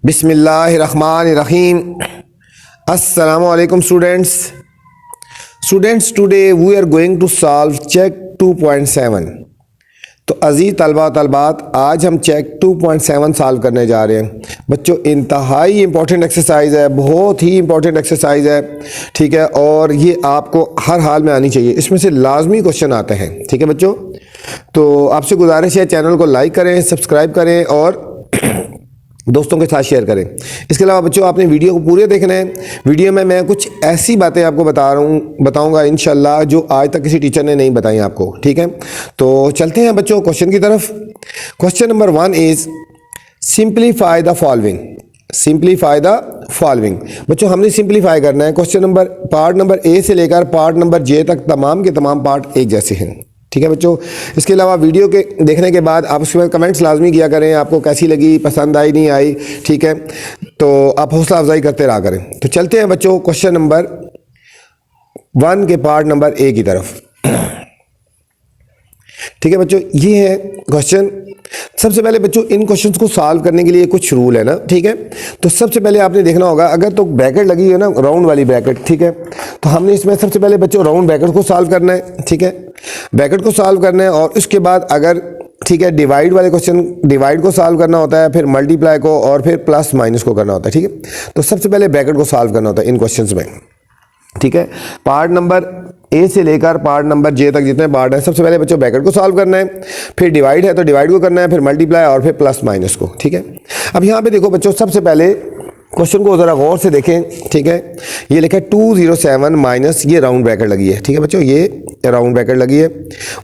बिस्मिल्लाहिर्रहमानिर्रहीम। अस्सलामु अलैकुम students today we are going to solve check 2.7। तो अजीज़ तलबा तलबात, आज हम चेक 2.7 सॉल्व करने जा रहे हैं। बच्चों, इंतहाई इंपॉर्टेंट एक्सरसाइज है, बहुत ही इंपॉर्टेंट एक्सरसाइज है, ठीक है। और ये आपको हर हाल में आनी चाहिए, इसमें से लाजमी क्वेश्चन आते हैं, ठीक है बच्चों। तो आपसे गुजारिश है, चैनल को लाइक करें, सब्सक्राइब करें और दोस्तों के साथ शेयर करें। इसके अलावा बच्चों, आपने वीडियो को पूरे देखना है। वीडियो में मैं कुछ ऐसी बातें आपको बताऊंगा इंशाल्लाह जो आज तक किसी टीचर ने नहीं बताई आपको, ठीक है। तो चलते हैं बच्चों क्वेश्चन की तरफ। Question number 1 is simplify the following. Simplify the following बच्चों, हमने सिंप्लीफाई करना है। Question number part number A से लेकर पार्ट नंबर जे तक तमाम के तमाम पार्ट एक जैसे हैं, ठीक है बच्चों। इसके अलावा वीडियो के देखने के बाद आप उसमें कमेंट्स लाजमी किया करें, आपको कैसी लगी, पसंद आई नहीं आई, ठीक है। तो आप हौसला अफजाई करते रहा करें। तो चलते हैं बच्चों क्वेश्चन नंबर 1 के पार्ट नंबर ए की तरफ, ठीक है बच्चों। ये है क्वेश्चन। सबसे पहले बच्चों, इन क्वेश्चंस को सॉल्व करने के लिए कुछ रूल है ना, ठीक है। तो सबसे पहले आपने देखना होगा, अगर तो ब्रैकेट लगी है ना, राउंड वाली ब्रैकेट, ठीक है, तो हमने इसमें सबसे पहले बच्चों राउंड ब्रैकेट को सॉल्व करना है, ठीक है। ब्रैकेट को सॉल्व करना है और उसके बाद अगर, ठीक है, डिवाइड वाले क्वेश्चन, डिवाइड को सॉल्व करना होता है, फिर मल्टीप्लाई को और फिर प्लस माइनस को करना होता है, ठीक है। तो सबसे पहले ब्रैकेट को सॉल्व करना होता है इन क्वेश्चंस में, ठीक है। पार्ट नंबर ए से लेकर पार्ट नंबर जे तक जितने पार्ट हैं, सबसे पहले बच्चों ब्रैकेट को सॉल्व करना है, फिर डिवाइड है तो डिवाइड को करना है, फिर मल्टीप्लाई और फिर प्लस माइनस को, ठीक है। अब यहाँ पे देखो बच्चों, सबसे पहले क्वेश्चन को ज़रा गौर से देखें, ठीक है। ये लिखा है 207 माइनस, ये राउंड ब्रैकेट लगी है, ठीक है बच्चों, ये राउंड ब्रैकेट लगी है।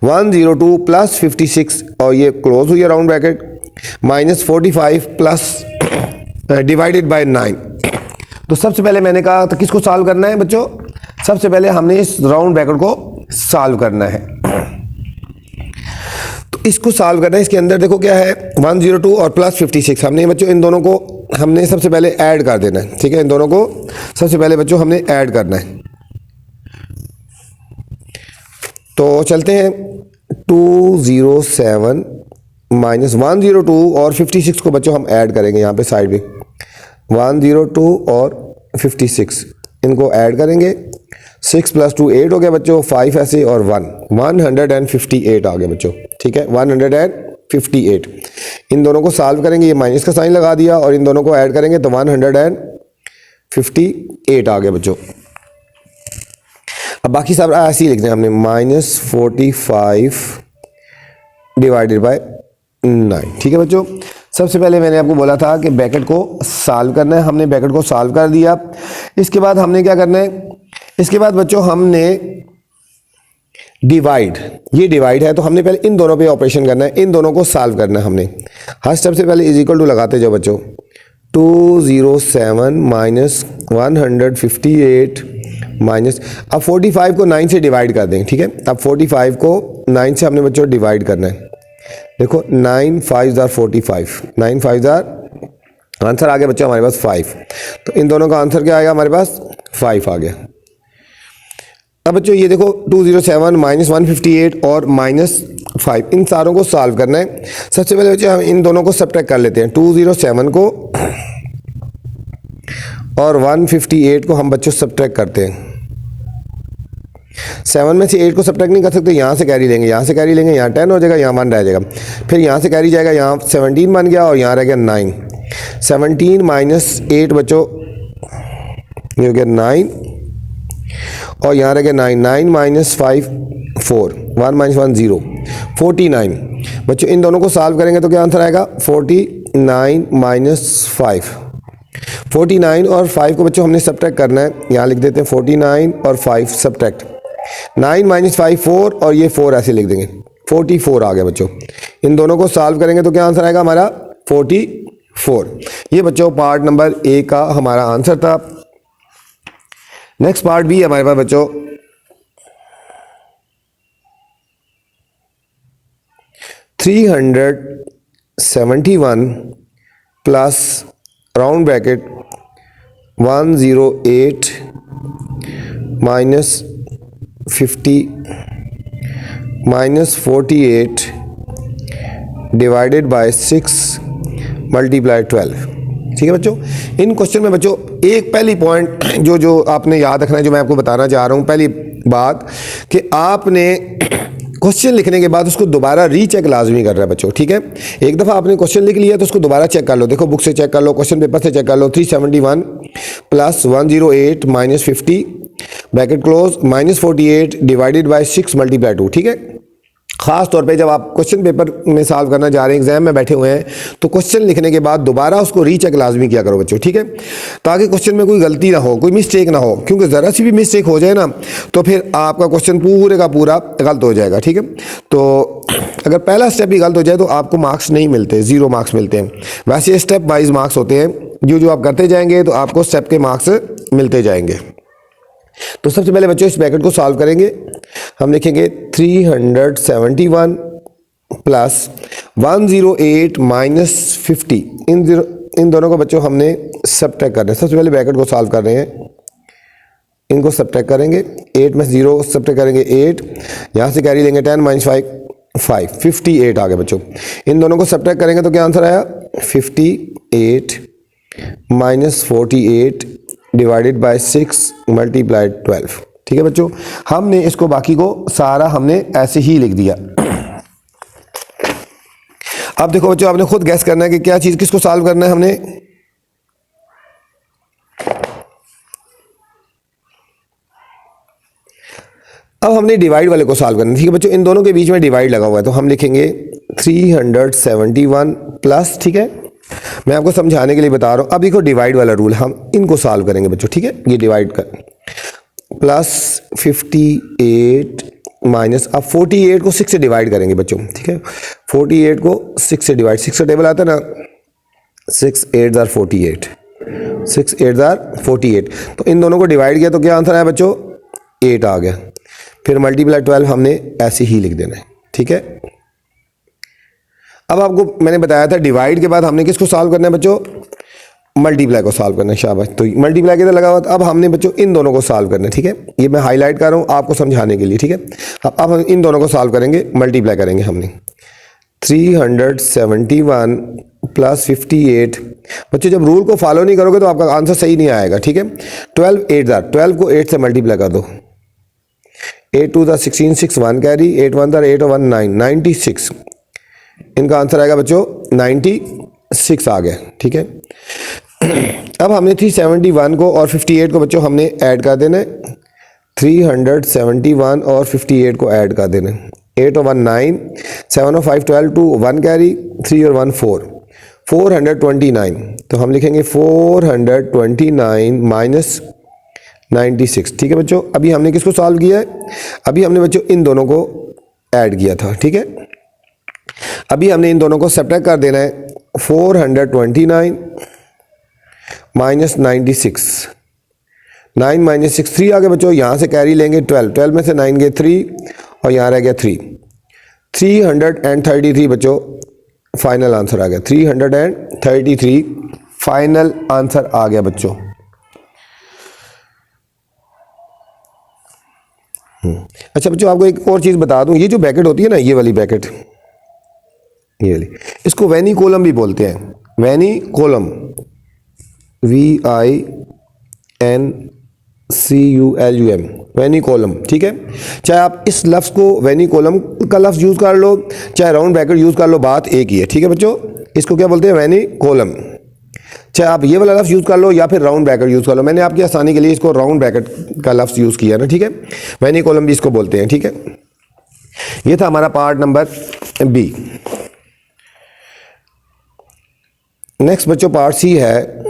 102 प्लस 56 और ये क्लोज हुई है round bracket, minus 45 plus divided by 9। तो सबसे पहले मैंने कहा तो किसको सॉल्व करना है बच्चों, सबसे पहले हमने इस राउंड ब्रैकेट को सॉल्व करना है। तो इसको सॉल्व करना है, इसके अंदर देखो क्या है, 102 और प्लस 56। हमने बच्चों इन दोनों को हमने सबसे पहले ऐड कर देना है, ठीक है। इन दोनों को सबसे पहले बच्चों हमने ऐड करना है। तो चलते हैं 207 माइनस 102 और 56 को बच्चों हम ऐड करेंगे यहाँ पे साइड में। 102 और 56 इनको ऐड करेंगे। 6 + 2 8 हो गया बच्चों, 5 ऐसे और 158 आ गया बच्चों, ठीक है, 158। इन दोनों को सॉल्व करेंगे, ये माइनस का साइन लगा दिया और इन दोनों को ऐड करेंगे तो 158 आ गया बच्चों। अब बाकी सब ऐसे ही लिखते हैं हमने, -45 डिवाइडेड बाय 9, ठीक है बच्चों। सबसे पहले मैंने आपको बोला था कि ब्रैकेट को सॉल्व करना है, हमने ब्रैकेट को सॉल्व कर दिया। इसके बाद हमने क्या करना है, इसके बाद बच्चों हमने डिवाइड, ये डिवाइड है तो हमने पहले इन दोनों पे ऑपरेशन करना है, इन दोनों को सॉल्व करना है हमने। हर स्टेप से पहले इज इक्वल टू लगाते जाओ बच्चों। 207 माइनस 158 माइनस, अब 45 को 9 से डिवाइड कर दें, ठीक है। अब 45 को 9 से हमने बच्चों डिवाइड करना है। देखो 9 5 * 45, 9 5 आंसर आ गया बच्चों हमारे पास 5। तो इन दोनों का आंसर क्या आएगा हमारे पास, 5 आ गया। अब बच्चों ये देखो 207 माइनस 158 और -5, इन सारों को सॉल्व करना है। सबसे पहले बच्चों हम इन दोनों को सब्ट्रैक्ट कर लेते हैं। 207 को और 158 को हम बच्चों सब्ट्रैक्ट करते हैं। 7 में से 8 को सब्ट्रैक्ट नहीं कर सकते, यहाँ से कैरी लेंगे, यहाँ से कैरी लेंगे, यहाँ 10 हो जाएगा, यहाँ 1 रह जाएगा, फिर यहाँ से कैरी जाएगा, यहाँ 17 बन गया और यहाँ रह गया 9। 17 माइनस 8 बच्चों ये हो गया 9 और यहाँ रह गया 9। 9 माइनस 5 4, 1 माइनस 1 0, 49 बच्चों। इन दोनों को सॉल्व करेंगे तो क्या आंसर आएगा, 49 माइनस 5। 49 और 5 को बच्चों हमने सब्ट्रैक्ट करना है, यहाँ लिख देते हैं 49 और 5 सब्ट्रैक्ट। 9 माइनस 5 4 और ये 4 ऐसे लिख देंगे, 44 आ गया बच्चों। इन दोनों को सॉल्व करेंगे तो क्या आंसर आएगा हमारा, 44। ये बच्चों पार्ट नंबर ए का हमारा आंसर था। नेक्स्ट पार्ट भी हमारे पास बच्चों 371 plus round bracket 108 minus 50 minus 48 divided by 6 multiply 12। ठीक है बच्चों। इन क्वेश्चन में बच्चों एक पहली पॉइंट जो आपने याद रखना है, जो मैं आपको बताना चाह रहा हूँ, पहली बात कि आपने क्वेश्चन लिखने के बाद उसको दोबारा रीचेक लाजमी कर रहा है बच्चों, ठीक है। एक दफ़ा आपने क्वेश्चन लिख लिया तो उसको दोबारा चेक कर लो, देखो बुक से चेक कर लो, क्वेश्चन पेपर से चेक कर लो। 371 plus 108 minus 50 bracket close minus 48 divided by 6 multiply 2, ठीक है। खास तौर पे जब आप क्वेश्चन पेपर में सॉल्व करना जा रहे हैं, एग्जाम में बैठे हुए हैं, तो क्वेश्चन लिखने के बाद दोबारा उसको रीचेक लाजमी किया करो बच्चों, ठीक है, ताकि क्वेश्चन में कोई गलती ना हो, कोई मिस्टेक ना हो, क्योंकि ज़रा सी भी मिस्टेक हो जाए ना तो फिर आपका क्वेश्चन पूरे का पूरा गलत हो जाएगा, ठीक है। तो अगर पहला स्टेप भी गलत हो जाए तो आपको मार्क्स नहीं मिलते, 0 मार्क्स मिलते हैं। वैसे स्टेप वाइज मार्क्स होते हैं, जो आप करते जाएंगे तो आपको स्टेप के मार्क्स मिलते जाएंगे। तो सबसे पहले बच्चों इस ब्रैकेट को सॉल्व करेंगे। हम लिखेंगे 371 प्लस 108 माइनस 50, इन दोनों को बच्चों हमने सबट्रैक्ट करना है। सबसे पहले ब्रैकेट को सॉल्व कर रहे हैं, इनको सबट्रैक्ट करेंगे, 8 में 0 सबट्रैक्ट करेंगे 8, यहाँ से कैरी लेंगे 10 माइनस 5 58 आ गया बच्चों। इन दोनों को सबट्रैक्ट करेंगे तो क्या आंसर आया, 58 माइनस 48 डिवाइडेड बाय 6 मल्टीप्लाइड 12, ठीक है बच्चों। हमने इसको बाकी को सारा हमने ऐसे ही लिख दिया। अब देखो बच्चों, आपने खुद गैस करना है कि क्या चीज किसको सॉल्व करना है हमने। अब हमने डिवाइड वाले को सॉल्व करना है, ठीक है बच्चों। इन दोनों के बीच में डिवाइड लगा हुआ है तो हम लिखेंगे 371 प्लस, ठीक है, मैं आपको समझाने के लिए बता रहा हूं। अब देखो डिवाइड वाला रूल, हम इनको सॉल्व करेंगे बच्चों, ठीक है। ये डिवाइड कर प्लस 58 माइनस, अब 48 को 6 से डिवाइड करेंगे बच्चों, ठीक है। 48 को 6 से डिवाइड, 6 का टेबल आता है ना, 6 8 जार 48, 6 8 जार 48। तो इन दोनों को डिवाइड किया तो क्या आंसर आया बच्चों, 8 आ गया। फिर मल्टीप्लाई 12 हमने ऐसे ही लिख देना है, ठीक है। अब आपको मैंने बताया था डिवाइड के बाद हमने किसको सॉल्व करना है बच्चों, मल्टीप्लाई को सॉल्व करना है, शाबाश। तो मल्टीप्लाई किधर लगा हुआ था, अब हमने बच्चों इन दोनों को सॉल्व करना है, ठीक है। ये मैं हाईलाइट कर रहा हूँ आपको समझाने के लिए, ठीक है। अब हम इन दोनों को सॉल्व करेंगे, मल्टीप्लाई करेंगे हमने 371 प्लस 58। बच्चों जब रूल को फॉलो नहीं करोगे तो आपका आंसर सही नहीं आएगा, ठीक है। 12 8 जार, 12 को 8 से मल्टीप्लाई कर दो, 8 2 जार 16, 6 1 कैरी, 8 1 जार 8 और 1 9, 96। इनका आंसर आएगा बच्चों 96 आ गया, ठीक है। अब हमने 371 को और 58 को बच्चों हमने ऐड कर देना है, 371 और 58 को ऐड कर देना है, 8 और 1 9, 7 और 5 12, 2 1 कैरी, 3 और 1 4, 429। तो हम लिखेंगे 429 माइनस 96, ठीक है बच्चों। अभी हमने किसको सॉल्व किया है, अभी हमने बच्चों इन दोनों को ऐड किया था, ठीक है। अभी हमने इन दोनों को सब्ट्रैक्ट कर देना है, 429 माइनस 96, 9 माइनस 6 3 आ गया बच्चों। यहाँ से कैरी लेंगे 12, 12 में से 9 गए 3 और यहाँ रह गया 3, 333 बच्चों फाइनल आंसर आ गया, 333 फाइनल आंसर आ गया बच्चों। अच्छा बच्चों आपको एक और चीज़ बता दूं, ये जो ब्रैकेट होती है ना, ये वाली ब्रैकेट, ये वाली, इसको वैनी कॉलम भी बोलते हैं, वैनी कॉलम, VINCULUM, वैनी कॉलम, ठीक है। चाहे आप इस लफ्ज़ को वैनी कॉलम का लफ्ज़ यूज़ कर लो, चाहे राउंड ब्रैकेट यूज़ कर लो, बात एक ही है, ठीक है बच्चों। इसको क्या बोलते हैं, वैनी कॉलम। चाहे आप ये वाला लफ्ज़ यूज़ कर लो या फिर राउंड ब्रैकेट यूज़ कर लो, मैंने आपकी आसानी के लिए इसको राउंड ब्रैकेट का लफ्ज़ यूज़ किया ना, ठीक है। वैनी कॉलम भी इसको बोलते हैं, ठीक है। ये था हमारा पार्ट नंबर बी। नेक्स्ट बच्चों पार्ट सी है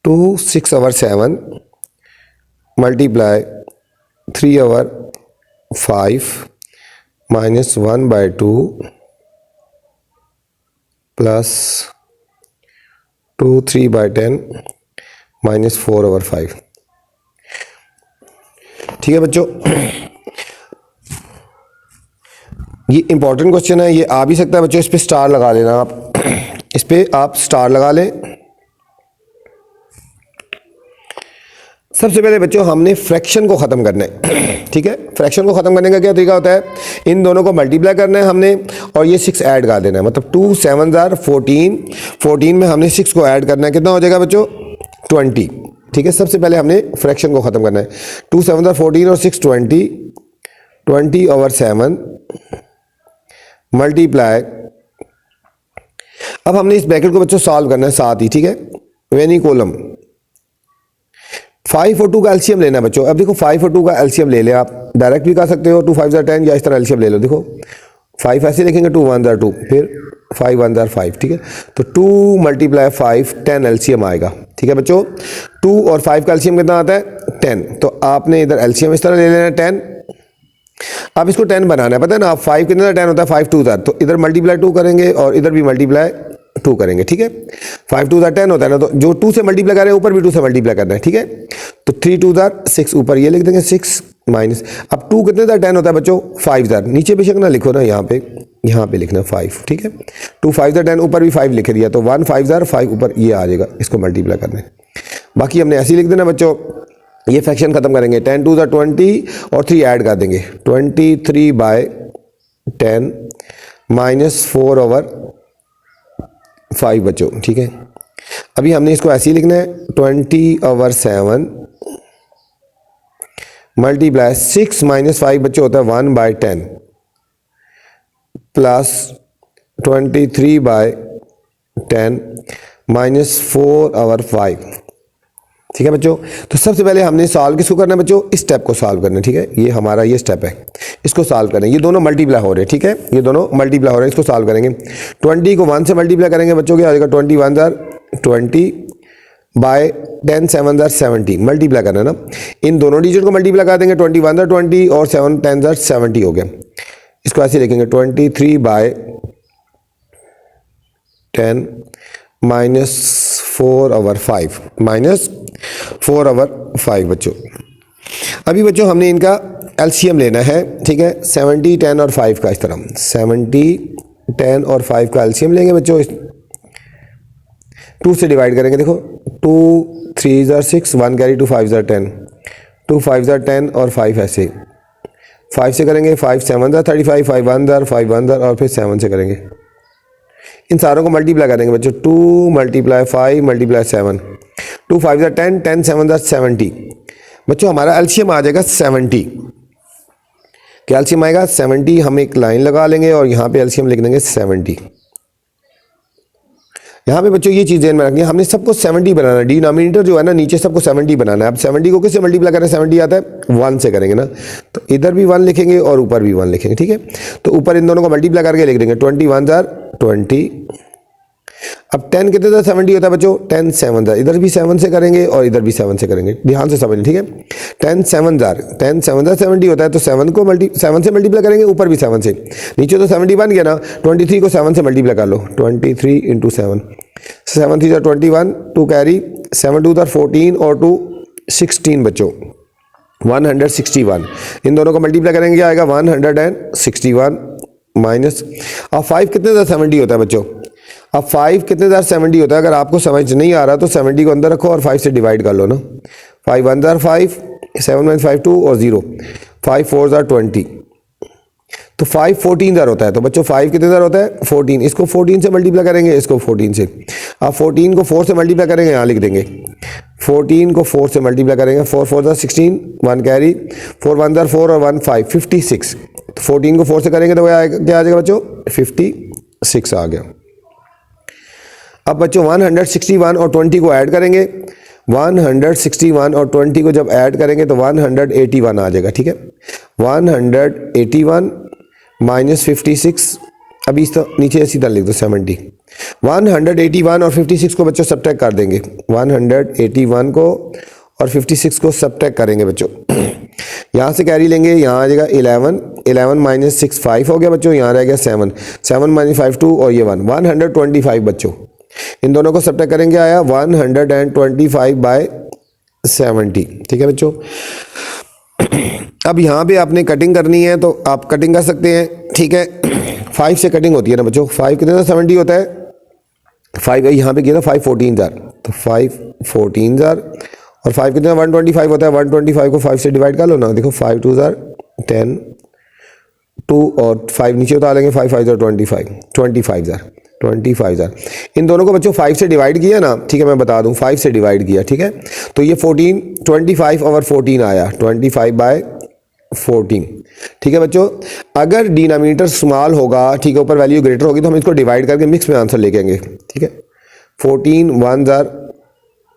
2 6 over 7 multiply 3 over 5 minus 1/2 plus 2 3/10 minus 4 over 5, ठीक है बच्चों। ये इंपॉर्टेंट क्वेश्चन है, ये आ भी सकता है बच्चों, इस पे स्टार लगा लेना आप, इस पे आप स्टार लगा लें। सबसे पहले बच्चों हमने फ्रैक्शन को ख़त्म करना है, ठीक है। फ्रैक्शन को ख़त्म करने का क्या तरीका होता है, इन दोनों को मल्टीप्लाई करना है हमने और ये 6 ऐड कर देना है, मतलब 2 7 जार 14, 14 में हमने 6 को ऐड करना है, कितना हो जाएगा बच्चों 20, ठीक है। सबसे पहले हमने फ्रैक्शन को ख़त्म करना है, 2 7 जार 14 और 6 20, 20/7 मल्टीप्लाई। अब हमने इस ब्रैकेट को बच्चों सॉल्व करना है साथ ही, ठीक है। वेनी कॉलम 5 और 2 का एलसीएम लेना है बच्चों। अब देखो 5 और 2 का एलसीएम ले ले, आप डायरेक्ट भी कर सकते हो, 2 5 जार 10 या इस तरह एलसीएम ले लो। देखो 5 ऐसे लिखेंगे, 2 1 जार 2, फिर 5 1 जार 5, ठीक है। तो 2 × 5 10 एलसीएम आएगा, ठीक है बच्चों। 2 और 5 का एलसीएम कितना आता है 10, तो आपने इधर एलसीएम इस तरह ले लेना है 10। अब इसको 10 बनाना है, पता है ना, आप 5 कितना 10 होता है 5 2 जार, तो इधर मल्टीप्लाई 2 करेंगे और इधर भी मल्टीप्लाई 2 करेंगे, ठीक है। 5 2 जार 10 होता है ना, तो जो 2 से मल्टीप्लाई कर रहे हैं ऊपर भी 2 से मल्टीप्लाई करना है, ठीक है। तो 3 2 जार 6, ऊपर ये लिख देंगे 6 माइनस, अब 2 कितने जार 10 होता है बच्चों 5 जार, नीचे बेशक ना लिखो ना, यहाँ पे लिखना 5, ठीक है। 2 5 जार 10, ऊपर भी 5 लिख दिया, तो 1 5 जार 5 ऊपर ये आ जाएगा, इसको मल्टीप्लाई करना है। बाकी हमने ऐसे ही लिख देना बच्चों, ये फ्रैक्शन खत्म करेंगे, 10 2 जार 20 और 3 ऐड कर देंगे, 23/10 -4/5 बच्चों, ठीक है। अभी हमने इसको ऐसे ही लिखना है, 20/7 मल्टीप्लाई 6 - 5 बच्चों होता है 1/10 प्लस 23/10 -4/5, ठीक है बच्चों। तो सबसे पहले हमने सॉल्व किसको करना है बच्चों, इस स्टेप को सॉल्व करना है, ठीक है। ये हमारा ये स्टेप है, इसको सॉल्व करें, ये दोनों मल्टीप्लाई हो रहे हैं, ठीक है, ये दोनों मल्टीप्लाई हो रहे हैं, इसको सॉल्व करेंगे। 20 को 1 से मल्टीप्लाई करेंगे बच्चों, क्या आ जाएगा 21 जार 20/10 7 जार 70, मल्टीप्लाई करना है ना, इन दोनों डिजिट को मल्टीप्लाई कर देंगे, 21 जार 20 और 7 10 जार 70 हो गया। इसको ऐसे लिखेंगे 23/10 -4/5 बच्चों। अभी बच्चों हमने इनका एलसीएम लेना है, ठीक है, 70 10 और 5 का, इस तरह 70 10 और 5 का एलसीएम लेंगे बच्चों, 2 से डिवाइड करेंगे। देखो 2 3 जार 6, 1 कैरी 2 5 जार 10, 2 5 जार 10 और 5 ऐसे 5 से करेंगे, 5 7 जार 35, 5 1 जार 5 1 जार और फिर 7 से करेंगे। इन सारों को मल्टीप्लाई करेंगे बच्चों, 2 × 5 × 7, 2 5 जार 10, 10 7 जार 70 बच्चों, हमारा एलसीएम आ जाएगा 70। क्या एलसीएम आएगा 70, हम एक लाइन लगा लेंगे और यहाँ पे एलसीएम लिख देंगे 70। यहाँ पे बच्चों ये चीज़ ध्यान में रखनी है, हमने सबको 70 बनाना है, डिनोमिनेटर जो है ना नीचे सबको 70 बनाना है। अब 70 को किससे मल्टीप्लाई करें, 70 आता है 1 से करेंगे ना, तो इधर भी 1 लिखेंगे और ऊपर भी 1 लिखेंगे, ठीक है। तो ऊपर इन दोनों को मल्टीप्लाई करके लिख देंगे 21 जार 20। अब 10 कितने जार 70 होता है बच्चों, 10 7 जार, इधर भी 7 से करेंगे और इधर भी 7 से करेंगे, ध्यान से समझें, ठीक है। 10 7 जार 70 होता है, तो 7 से मल्टीप्लाई करेंगे, ऊपर भी 7 से, नीचे तो 70 बन गया ना, 23 को 7 से मल्टीप्लाई कर लो, 23 × 7, 7 3 जार 21, 2 कैरी 7 2 जार 14 और 2 16 बच्चों 161। इन दोनों को मल्टीप्लाई करेंगे, क्या आएगा 161 माइनस, अब 5 कितने जार 70 होता है बच्चों, अब 5 कितने जार 70 होता है, अगर आपको समझ नहीं आ रहा तो 70 को अंदर रखो और 5 से डिवाइड कर लो ना, 5 1 जार 5, 7 5 2 और 0, 5 4 जार 20, तो 5 14 जार होता है। तो बच्चों 5 कितने जार होता है 14, इसको 14 से मल्टीप्लाई करेंगे, इसको 14 से, अब 14 को 4 से मल्टीप्लाई करेंगे, यहाँ लिख देंगे 14 को 4 से मल्टीप्लाई करेंगे, 4 4 जार 16, 1 कैरी 4 1 जार 4 और 1 5 56, तो 14 को 4 से करेंगे तो क्या आ जाएगा बच्चों 56 आ गया। अब बच्चों 161 और 20 को ऐड करेंगे, 161 और 20 को जब ऐड करेंगे तो 181 आ जाएगा, ठीक है। 181 माइनस 56, अभी इस नीचे सीधा लिख दो 70, 181 और 56 को बच्चों सब्ट्रैक्ट कर देंगे, 181 को और 56 को सब्ट्रैक्ट करेंगे बच्चों, यहाँ से कैरी लेंगे, यहाँ आ जाएगा 11 माइनस 6 5 हो गया बच्चों, यहाँ रह गया 7 माइनस 5 2 और ये 125 बच्चों, इन दोनों को सब्ट्रैक्ट करेंगे, आया 125/70, ठीक है बच्चों। अब यहाँ पे आपने कटिंग करनी है तो आप कटिंग कर सकते हैं, ठीक है। 5 से कटिंग होती है ना बच्चों, 5 कितने 70 होता है, 5 यहाँ पे किया था 5 14 जार, तो 5 14 जार और 5 कितना 125 होता है, 125 को 5 से डिवाइड कर लो ना, देखो 5 2 ज़ार 10, 2 और 5 नीचे उतार लेंगे, 5 5 ज़ार 25, 25 ज़ार। इन दोनों को बच्चों 5 से डिवाइड किया ना, ठीक है, मैं बता दूं 5 से डिवाइड किया, ठीक है, तो ये 14 25 ओवर 14 आया, 25/14, ठीक है बच्चों। अगर डिनोमिनेटर स्मॉल होगा, ठीक है, ऊपर वैल्यू ग्रेटर होगी, तो हम इसको डिवाइड करके मिक्स में आंसर लेके आएंगे, ठीक है। 14 1 ज़ार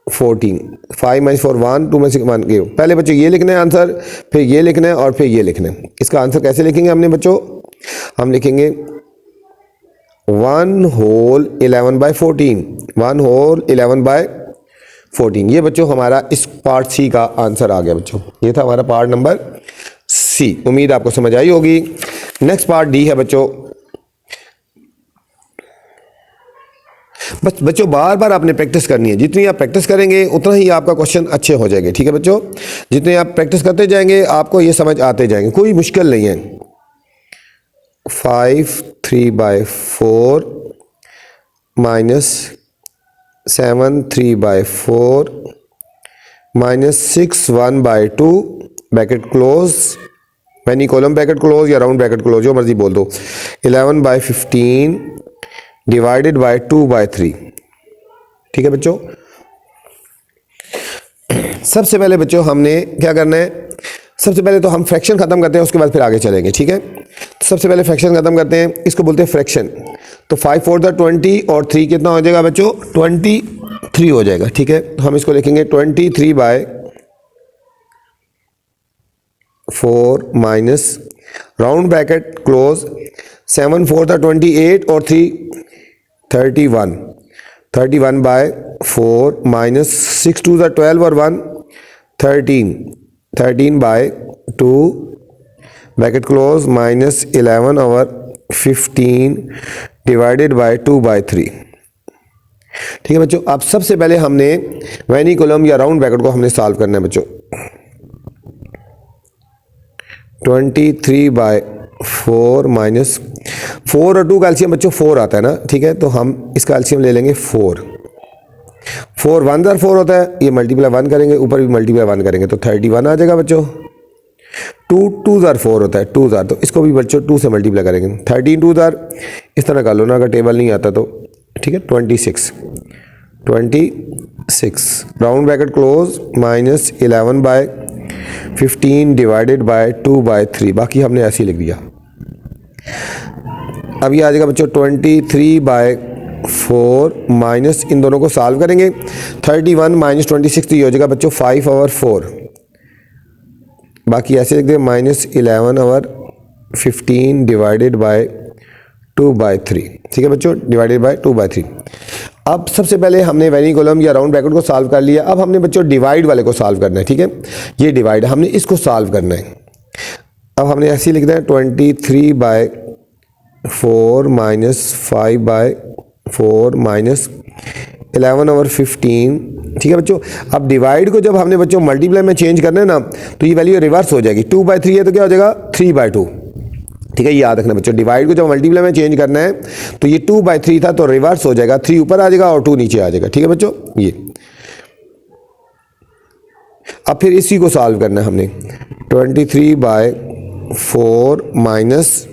14, 5 - 4 1, 2 - 6 1 गए। पहले बच्चों ये लिखना है आंसर, फिर ये लिखना है और फिर ये लिखना है। इसका आंसर कैसे लिखेंगे हमने बच्चों, हम लिखेंगे 1 होल 11/14, 1 होल 11/14। ये बच्चों हमारा इस पार्ट सी का आंसर आ गया बच्चों। ये था हमारा पार्ट नंबर सी। उम्मीद आपको समझ आई होगी। नेक्स्ट पार्ट डी है बच्चों। बच्चों बार बार आपने प्रैक्टिस करनी है, जितनी आप प्रैक्टिस करेंगे उतना ही आपका क्वेश्चन अच्छे हो जाएंगे, ठीक है बच्चों। जितने आप प्रैक्टिस करते जाएंगे आपको ये समझ आते जाएंगे, कोई मुश्किल नहीं है। 5 3/4 minus 7 3/4 minus 6 1/2 bracket close, many column bracket close या राउंड ब्रैकेट क्लोज, जो मर्जी बोल दो, 11/15 डिवाइडेड बाय 2/3, ठीक है बच्चों। सबसे पहले बच्चों हमने क्या करना है, सबसे पहले तो हम फ्रैक्शन खत्म करते हैं, उसके बाद फिर आगे चलेंगे, ठीक है। तो सबसे पहले फ्रैक्शन खत्म करते हैं, इसको बोलते हैं फ्रैक्शन। तो 5 4 ज़ार 20 और 3 कितना हो जाएगा बच्चों, 23 हो जाएगा, ठीक है। तो हम इसको लिखेंगे 23/4 माइनस राउंड ब्रैकेट क्लोज 7 4 ज़ार 28 और 3 31, 31/4 माइनस 6 2 ज़ार 12 और 1 13, 13/2 bracket close minus 11 over 15 divided by 2/3, ठीक है बच्चों। अब सबसे पहले हमने वैनी कॉलम या राउंड ब्रैकेट को हमने सॉल्व करना है बच्चों। 23/4 माइनस 4 और 2 का एलसीएम बच्चों 4 आता है ना, ठीक है। तो हम इसका एलसीएम ले लेंगे 4 1 ज़ार 4 होता है, ये मल्टीप्लाई 1 करेंगे, ऊपर भी मल्टीप्लाई 1 करेंगे तो 31 आ जाएगा बच्चों। 2 ज़ार 4 होता है, 2 ज़ार, तो इसको भी बच्चों 2 से मल्टीप्लाई करेंगे, 13 2 ज़ार, इस तरह कर लो ना, अगर टेबल नहीं आता तो, ठीक है। 26 round bracket close minus 11/15 divided by 2/3, बाकी हमने ऐसे ही लिख दिया। अब ये आ जाएगा बच्चों 23/4 माइनस, इन दोनों को सॉल्व करेंगे, 31 माइनस 26, तो ये हो जाएगा बच्चों 5 ओवर 4, बाकी ऐसे लिख दे माइनस 11 ओवर 15 डिवाइडेड बाय 2/3, ठीक है बच्चों, डिवाइडेड बाय 2/3। अब सबसे पहले हमने वैनी कॉलम या राउंड ब्रैकेट को सॉल्व कर लिया। अब हमने बच्चों डिवाइड वाले को सॉल्व करना है, ठीक है। ये डिवाइड हमने इसको सॉल्व करना है। अब हमने ऐसे ही लिखना है 23/4 माइनस 5/4 माइनस 11 ओवर 15, ठीक है बच्चों। अब डिवाइड को जब हमने बच्चों मल्टीप्लाई में चेंज करना है ना, तो ये वैल्यू रिवर्स हो जाएगी। 2/3 है तो क्या हो जाएगा 3/2, ठीक है। ये याद रखना बच्चों, डिवाइड को जब मल्टीप्लाई में चेंज करना है तो ये 2/3 था तो रिवर्स हो जाएगा, 3 ऊपर आ जाएगा और 2 नीचे आ जाएगा, ठीक है बच्चों। ये अब फिर इसी को सॉल्व करना है हमने, 23/4 माइनस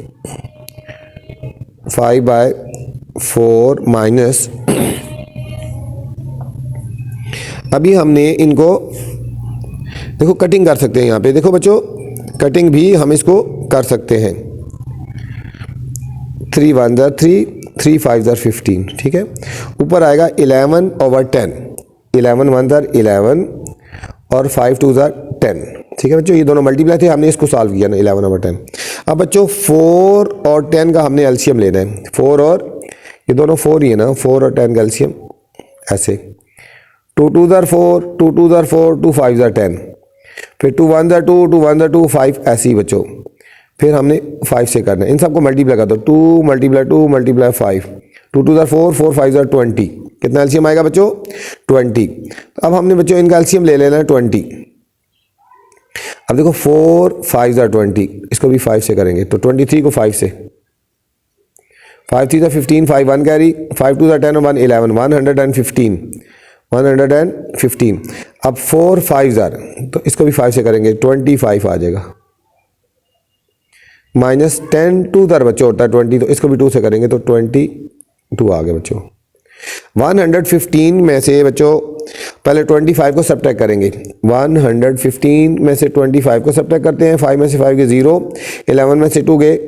5/4 माइनस, अभी हमने इनको देखो कटिंग कर सकते हैं, यहाँ पे देखो बच्चों कटिंग भी हम इसको कर सकते हैं। 3 1 ज़ार 3, 3 5 ज़ार 15, ठीक है। ऊपर आएगा 11 ओवर 10, 11 1 ज़ार 11 और 5 2 ज़ार 10, ठीक है बच्चों। ये दोनों मल्टीप्लाई थे, हमने इसको सॉल्व किया ना, 11 ओवर 10। अब बच्चों 4 और 10 का हमने एलसीएम लेना है, 4 और ये दोनों 4 ही है ना, 4 और 10 का एलसीएम ऐसे, 2 2 ज़ार 4, 2 2 ज़ार 4, 2 5 ज़ार 10, फिर 2 1 ज़ार 2, 2 1 ज़ार 2, 5 ऐसे ही बच्चों। फिर हमने 5 से करना है, इन सबको मल्टीप्लाई कर दो, 2 × 2 × 5, 2 2 ज़ार 4, 4 5 ज़ार 20, कितना एलसीएम आएगा बच्चों 20। अब हमने बच्चों इनका एलसीएम ले लेना है 20। अब देखो 4 5 ज़ार 20, इसको भी 5 से करेंगे तो 23 को 5 से, 5 3 ज़ार 15, 5 1 कैरी, 5 2 ज़ार 10 और 1 11, 115, 115। अब 4 5 तो इसको भी 5 से करेंगे 25 आ जाएगा। माइनस 10 2 बच्चों होता है 20, तो इसको भी 2 से करेंगे तो 22 आ गया बच्चों। 115 में से बच्चों पहले 25 को सब्ट्रैक्ट करेंगे। 115 में से 25 को सब्ट्रैक्ट करते हैं। 5 में से 5 के 0, 11 में से 2 गए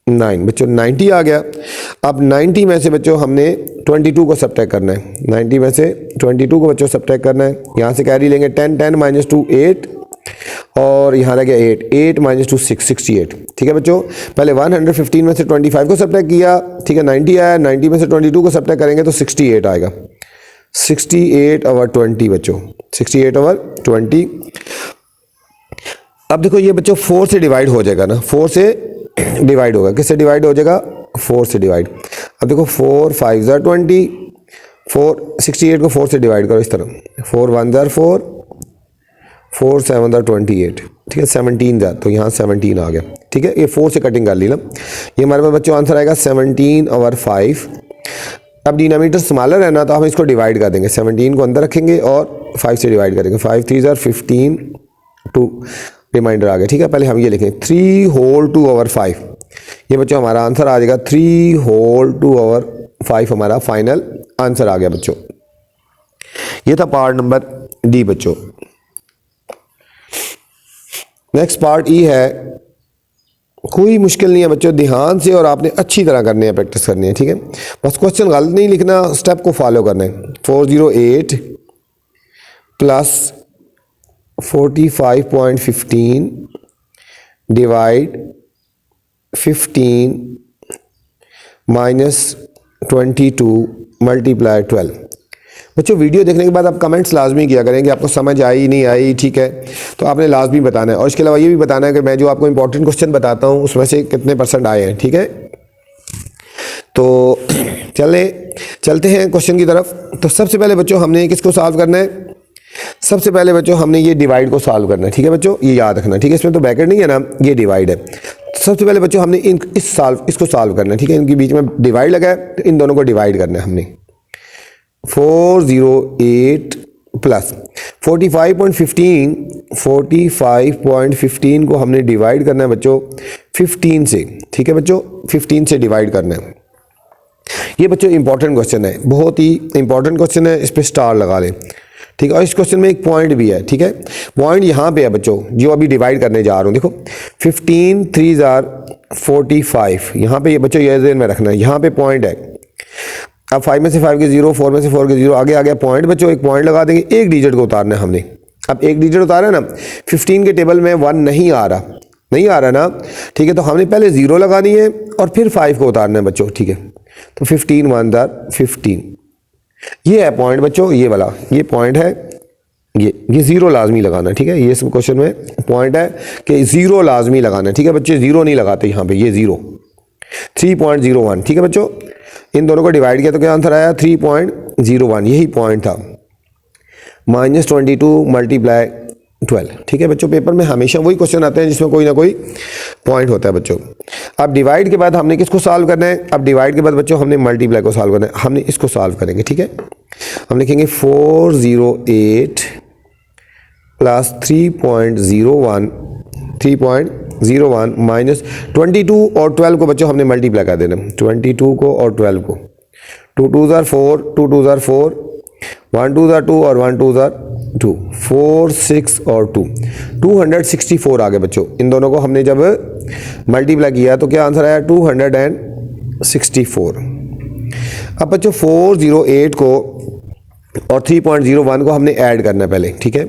9 बच्चों, 90 आ गया। अब 90 में से बच्चों हमने 22 को सब्ट्रैक्ट करना है। 90 में से 22 को बच्चों सब्ट्रैक्ट करना है। यहाँ से कैरी लेंगे 10, 10 माइनस 2 8, और यहाँ लगे 8, 8 माइनस 2 6, 68। ठीक है बच्चों, पहले 115 में से 25 को सब्ट्रैक्ट किया, ठीक है 90 आया। 90 में से 22 को सब्ट्रैक्ट करेंगे तो 68 आएगा। 68/20 बच्चों, 68/20। अब देखो ये बच्चों 4 से डिवाइड हो जाएगा ना, 4 से डिवाइड होगा। किससे डिवाइड हो जाएगा? 4 से डिवाइड। अब देखो 4 5 20, 4 68 को 4 से डिवाइड करो इस तरह, 4 1 4, 4 7 28, ठीक है 17 तो यहाँ 17 आ गया। ठीक है, ये 4 से कटिंग कर ली ना, ये हमारे पास बच्चों आंसर आएगा 17/5। अब डिनोमिनेटर स्मॉलर है ना, तो हम इसको डिवाइड कर देंगे। 17 को अंदर रखेंगे और 5 से डिवाइड करेंगे। 5 3 15 2 रिमाइंडर आ गया। ठीक है, पहले हम ये लिखें 3 होल 2/5। ये बच्चों हमारा आंसर आ जाएगा 3 होल 2/5 हमारा फाइनल आंसर आ गया बच्चों। ये था पार्ट नंबर डी बच्चों। नेक्स्ट पार्ट ई है, कोई मुश्किल नहीं है बच्चों, ध्यान से और आपने अच्छी तरह करनी है, प्रैक्टिस करनी है। ठीक है, बस क्वेश्चन गलत नहीं लिखना, स्टेप को फॉलो करना है। 408 प्लस 45.15 डिवाइड 15 माइनस 22 मल्टीप्लाई 12। बच्चों वीडियो देखने के बाद आप कमेंट्स लाजमी किया करें कि आपको समझ आई नहीं आई। ठीक है, तो आपने लाजमी बताना है, और इसके अलावा ये भी बताना है कि मैं जो आपको इंपॉर्टेंट क्वेश्चन बताता हूँ उसमें से कितने % आए हैं। ठीक है, तो चलते हैं क्वेश्चन की तरफ। तो सबसे पहले बच्चों हमने किसको सॉल्व करना है? सबसे पहले बच्चों हमने ये डिवाइड को सॉल्व करना है। ठीक है बच्चों, ये याद रखना। ठीक है, इसमें तो ब्रैकेट नहीं है ना, ये डिवाइड है। सबसे पहले बच्चों हमने इसको सॉल्व करना है। ठीक है, इनके बीच में डिवाइड लगा है, तो इन दोनों को डिवाइड करना है हमने। 408 प्लस 45.15 को हमने डिवाइड करना है बच्चों 15 से। ठीक है बच्चों, 15 से डिवाइड करना है। ये बच्चों इंपॉर्टेंट क्वेश्चन है, बहुत ही इंपॉर्टेंट क्वेश्चन है, इस पर स्टार लगा लें। ठीक है, और इस क्वेश्चन में एक पॉइंट भी है। ठीक है, पॉइंट यहाँ पे है बच्चों, जो अभी डिवाइड करने जा रहा हूँ। देखो 15 3 45, यहाँ पे ये बच्चों ये ज़हन में रखना है, यहाँ पे पॉइंट है। अब 5 में से 5 के 0, 4 में से 4 के 0, आगे आ गया पॉइंट बच्चों, एक पॉइंट लगा देंगे। एक डिजिट को उतारना है हमने। अब एक डिजिट उतारा है ना, 15 के टेबल में 1 नहीं आ रहा ना। ठीक है, तो हमने पहले 0 लगानी है और फिर 5 को उतारना है बच्चों। ठीक है, तो 15 1 15, ये है पॉइंट बच्चों, ये वाला ये पॉइंट है, ये 0 लाजमी लगाना है। ठीक है, ये सब क्वेश्चन में पॉइंट है कि 0 लाजमी लगाना है। ठीक है बच्चे, 0 नहीं लगाते यहाँ पे, ये 0 3.01। ठीक है बच्चों, इन दोनों को डिवाइड किया तो क्या आंसर आया? 3.01, यही पॉइंट था। -22 मल्टीप्लाई 12। ठीक है बच्चों, पेपर में हमेशा वही क्वेश्चन आते हैं जिसमें कोई ना कोई पॉइंट होता है बच्चों। अब डिवाइड के बाद हमने किसको सॉल्व करना है? अब डिवाइड के बाद बच्चों हमने मल्टीप्लाई को सॉल्व करना है। हमने इसको सॉल्व करेंगे। ठीक है, हम लिखेंगे 408 प्लस 3.01 माइनस 22 और 12 को बच्चों हमने मल्टीप्लाई कर देना। 22 को और 12 को, 2 2 4, 2 2 4, 1 2 2 और 1 2 2, 4 6 और 2, 264 आ गए बच्चों। इन दोनों को हमने जब मल्टीप्लाई किया तो क्या आंसर आया? 264। अब बच्चों 408 को और 3.01 को हमने ऐड करना है पहले। ठीक है,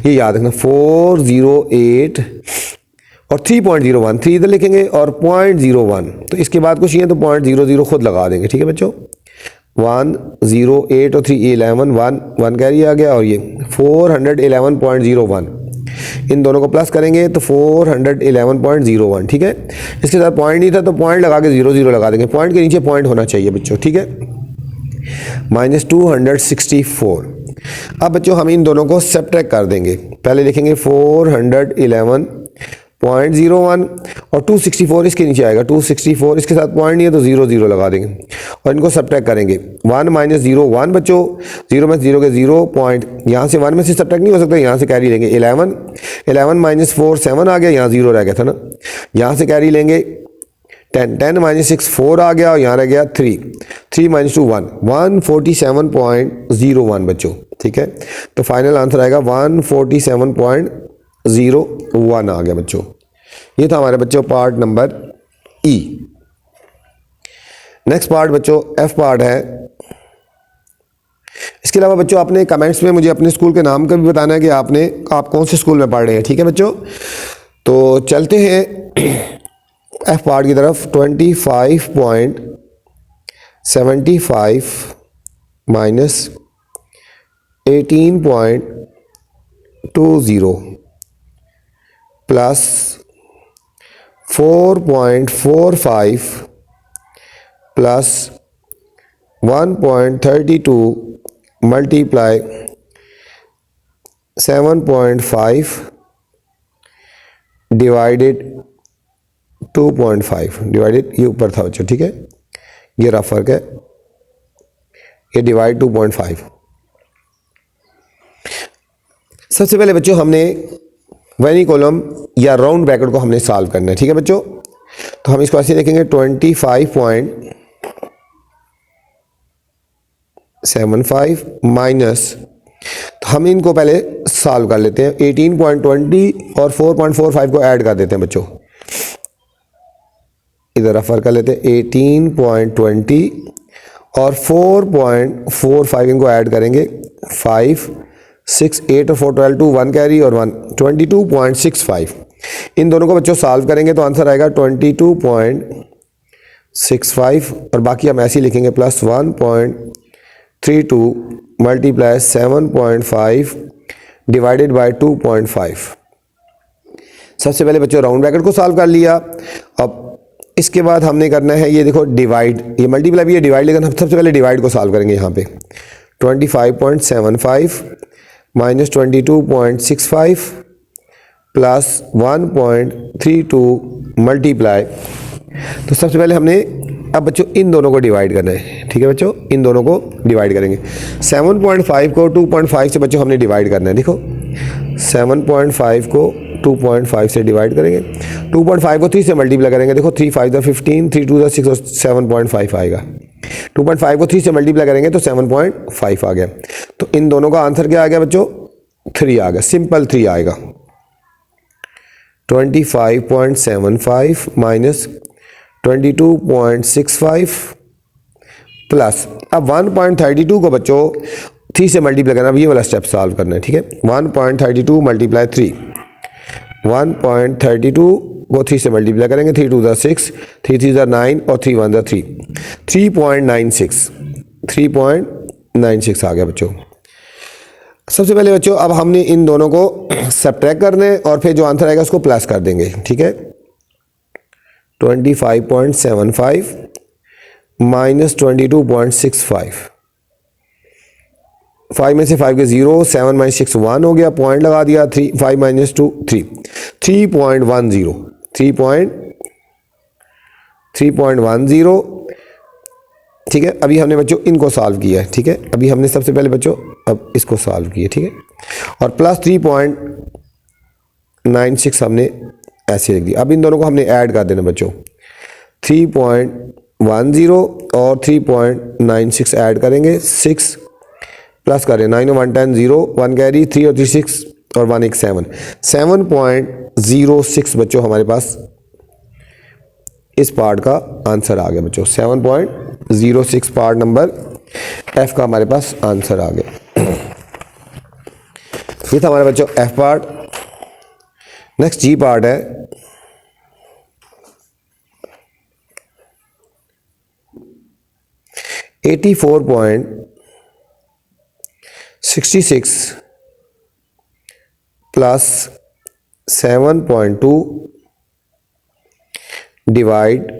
ये याद रखना, 408 और 3.01, 3 इधर लिखेंगे और 0.01, तो इसके बाद कुछ ये तो 0.00 खुद लगा देंगे। ठीक है बच्चों, 108 और 3 11, 1 कैरी आ गया, और ये 411.01, इन दोनों को प्लस करेंगे तो 411.01। ठीक है, इसके साथ पॉइंट नहीं था तो पॉइंट लगा के 00 लगा देंगे। पॉइंट के नीचे पॉइंट होना चाहिए बच्चों। ठीक है, -264। अब बच्चों हम इन दोनों को सब्ट्रैक्ट कर देंगे। पहले लिखेंगे 411 0.01 और 264 इसके नीचे आएगा, 264 इसके साथ पॉइंट नहीं है तो 0 0 लगा देंगे और इनको सब्ट्रैक्ट करेंगे। 1 माइनस 0 1 बच्चों, 0 में 0 के 0 पॉइंट, यहाँ से 1 में से सब्ट्रैक्ट नहीं हो सकता, यहाँ से कैरी लेंगे 11, 11 माइनस 4 7 आ गया, यहाँ 0 रह गया था ना, यहाँ से कैरी लेंगे 10, 10 माइनस 6 4 आ गया और यहाँ रह गया 3, 3 माइनस 2 1, 147.01 बच्चों। ठीक है, तो फाइनल आंसर आएगा 147.01 आ गया बच्चों। ये था हमारे बच्चों पार्ट नंबर ई। नेक्स्ट पार्ट बच्चों एफ पार्ट है। इसके अलावा बच्चों आपने कमेंट्स में मुझे अपने स्कूल के नाम का भी बताना है कि आप कौन से स्कूल में पढ़ रहे हैं। ठीक है बच्चों, तो चलते हैं एफ पार्ट की तरफ। 25.75 minus 18.20 plus 4.45 plus 1.32 multiply 7.5 divided 2.5 divided, ये ऊपर था बच्चों। ठीक है, ये रफ फर्क है, ये डिवाइड 2.5। सबसे पहले बच्चों हमने वेनी कॉलम या राउंड ब्रैकेट को हमने सॉल्व करना है। ठीक है बच्चों, तो हम इसको ऐसे देखेंगे 25.75 माइनस, तो हम इनको पहले सॉल्व कर लेते हैं। 18.20 और 4.45 को ऐड कर देते हैं बच्चों, इधर रेफर कर लेते हैं। 18.20 और 4.45 इनको ऐड करेंगे, 5 6 8 और 4 12 2 1 कैरी और 1 22.65। इन दोनों को बच्चों सॉल्व करेंगे तो आंसर आएगा 22.65 और बाकी हम ऐसे ही लिखेंगे प्लस 1.32 मल्टीप्लाई 7.5 डिवाइडेड बाय 2.5। सबसे पहले बच्चों राउंड ब्रैकेट को सॉल्व कर लिया। अब इसके बाद हमने करना है, ये देखो डिवाइड, ये मल्टीप्लाई भी है डिवाइड, लेकिन हम सबसे पहले डिवाइड को सॉल्व करेंगे। यहाँ पे 25.75 माइनस 22.65 प्लस 1.32 मल्टीप्लाई, तो सबसे पहले हमने अब बच्चों इन दोनों को डिवाइड करना है। ठीक है बच्चों, इन दोनों को डिवाइड करेंगे। 7.5 को 2.5 से बच्चों हमने डिवाइड करना है। देखो 7.5 को 2.5 से डिवाइड करेंगे, 2.5 को 3 से मल्टीप्लाई करेंगे। देखो 3 5 15, 3 2 6 और 7.5 आएगा। 2.5 को 3 से मल्टीप्लाई करेंगे तो 7.5 आ गया। तो इन दोनों का आंसर क्या आ गया बच्चों? 3 आ गया, सिंपल 3 आएगा। 25.75 माइनस 22.65 प्लस, अब 1.32 को बच्चों 3 से मल्टीप्लाई करना, अब ये वाला स्टेप सॉल्व करना है। ठीक है, 1.32 मल्टीप्लाई 3, 1.32 को 3 से मल्टीप्लाई करेंगे, 3 2 6, 3 3 9 और 3 1 3, 3.96 आ गया बच्चों। सबसे पहले बच्चों अब हमने इन दोनों को सब्ट्रैक्ट करना है और फिर जो आंसर आएगा उसको प्लस कर देंगे। ठीक है, 25.75 माइनस 22.65, 5 में से 5 के 0, 7 माइनस 6 1 हो गया, पॉइंट लगा दिया, 3 5 माइनस 2 3, 3.10। ठीक है, अभी हमने बच्चों इनको सॉल्व किया है। ठीक है, अभी हमने सबसे पहले बच्चों अब इसको सॉल्व किया। ठीक है, और प्लस 3.96 हमने ऐसे लिख दिया। अब इन दोनों को हमने ऐड कर देना बच्चों, 3.10 और 3.96 ऐड करेंगे, 6 प्लस करें, 9 1 10 0 1 कैरी, 3 और 3 6 और 1 1 7, 7.06 बच्चों हमारे पास इस पार्ट का आंसर आ गया बच्चों। 7.06 पार्ट नंबर एफ का हमारे पास आंसर आ गया। ये था हमारे बच्चों एफ पार्ट। नेक्स्ट जी पार्ट है। $84.66 plus 7.2 divide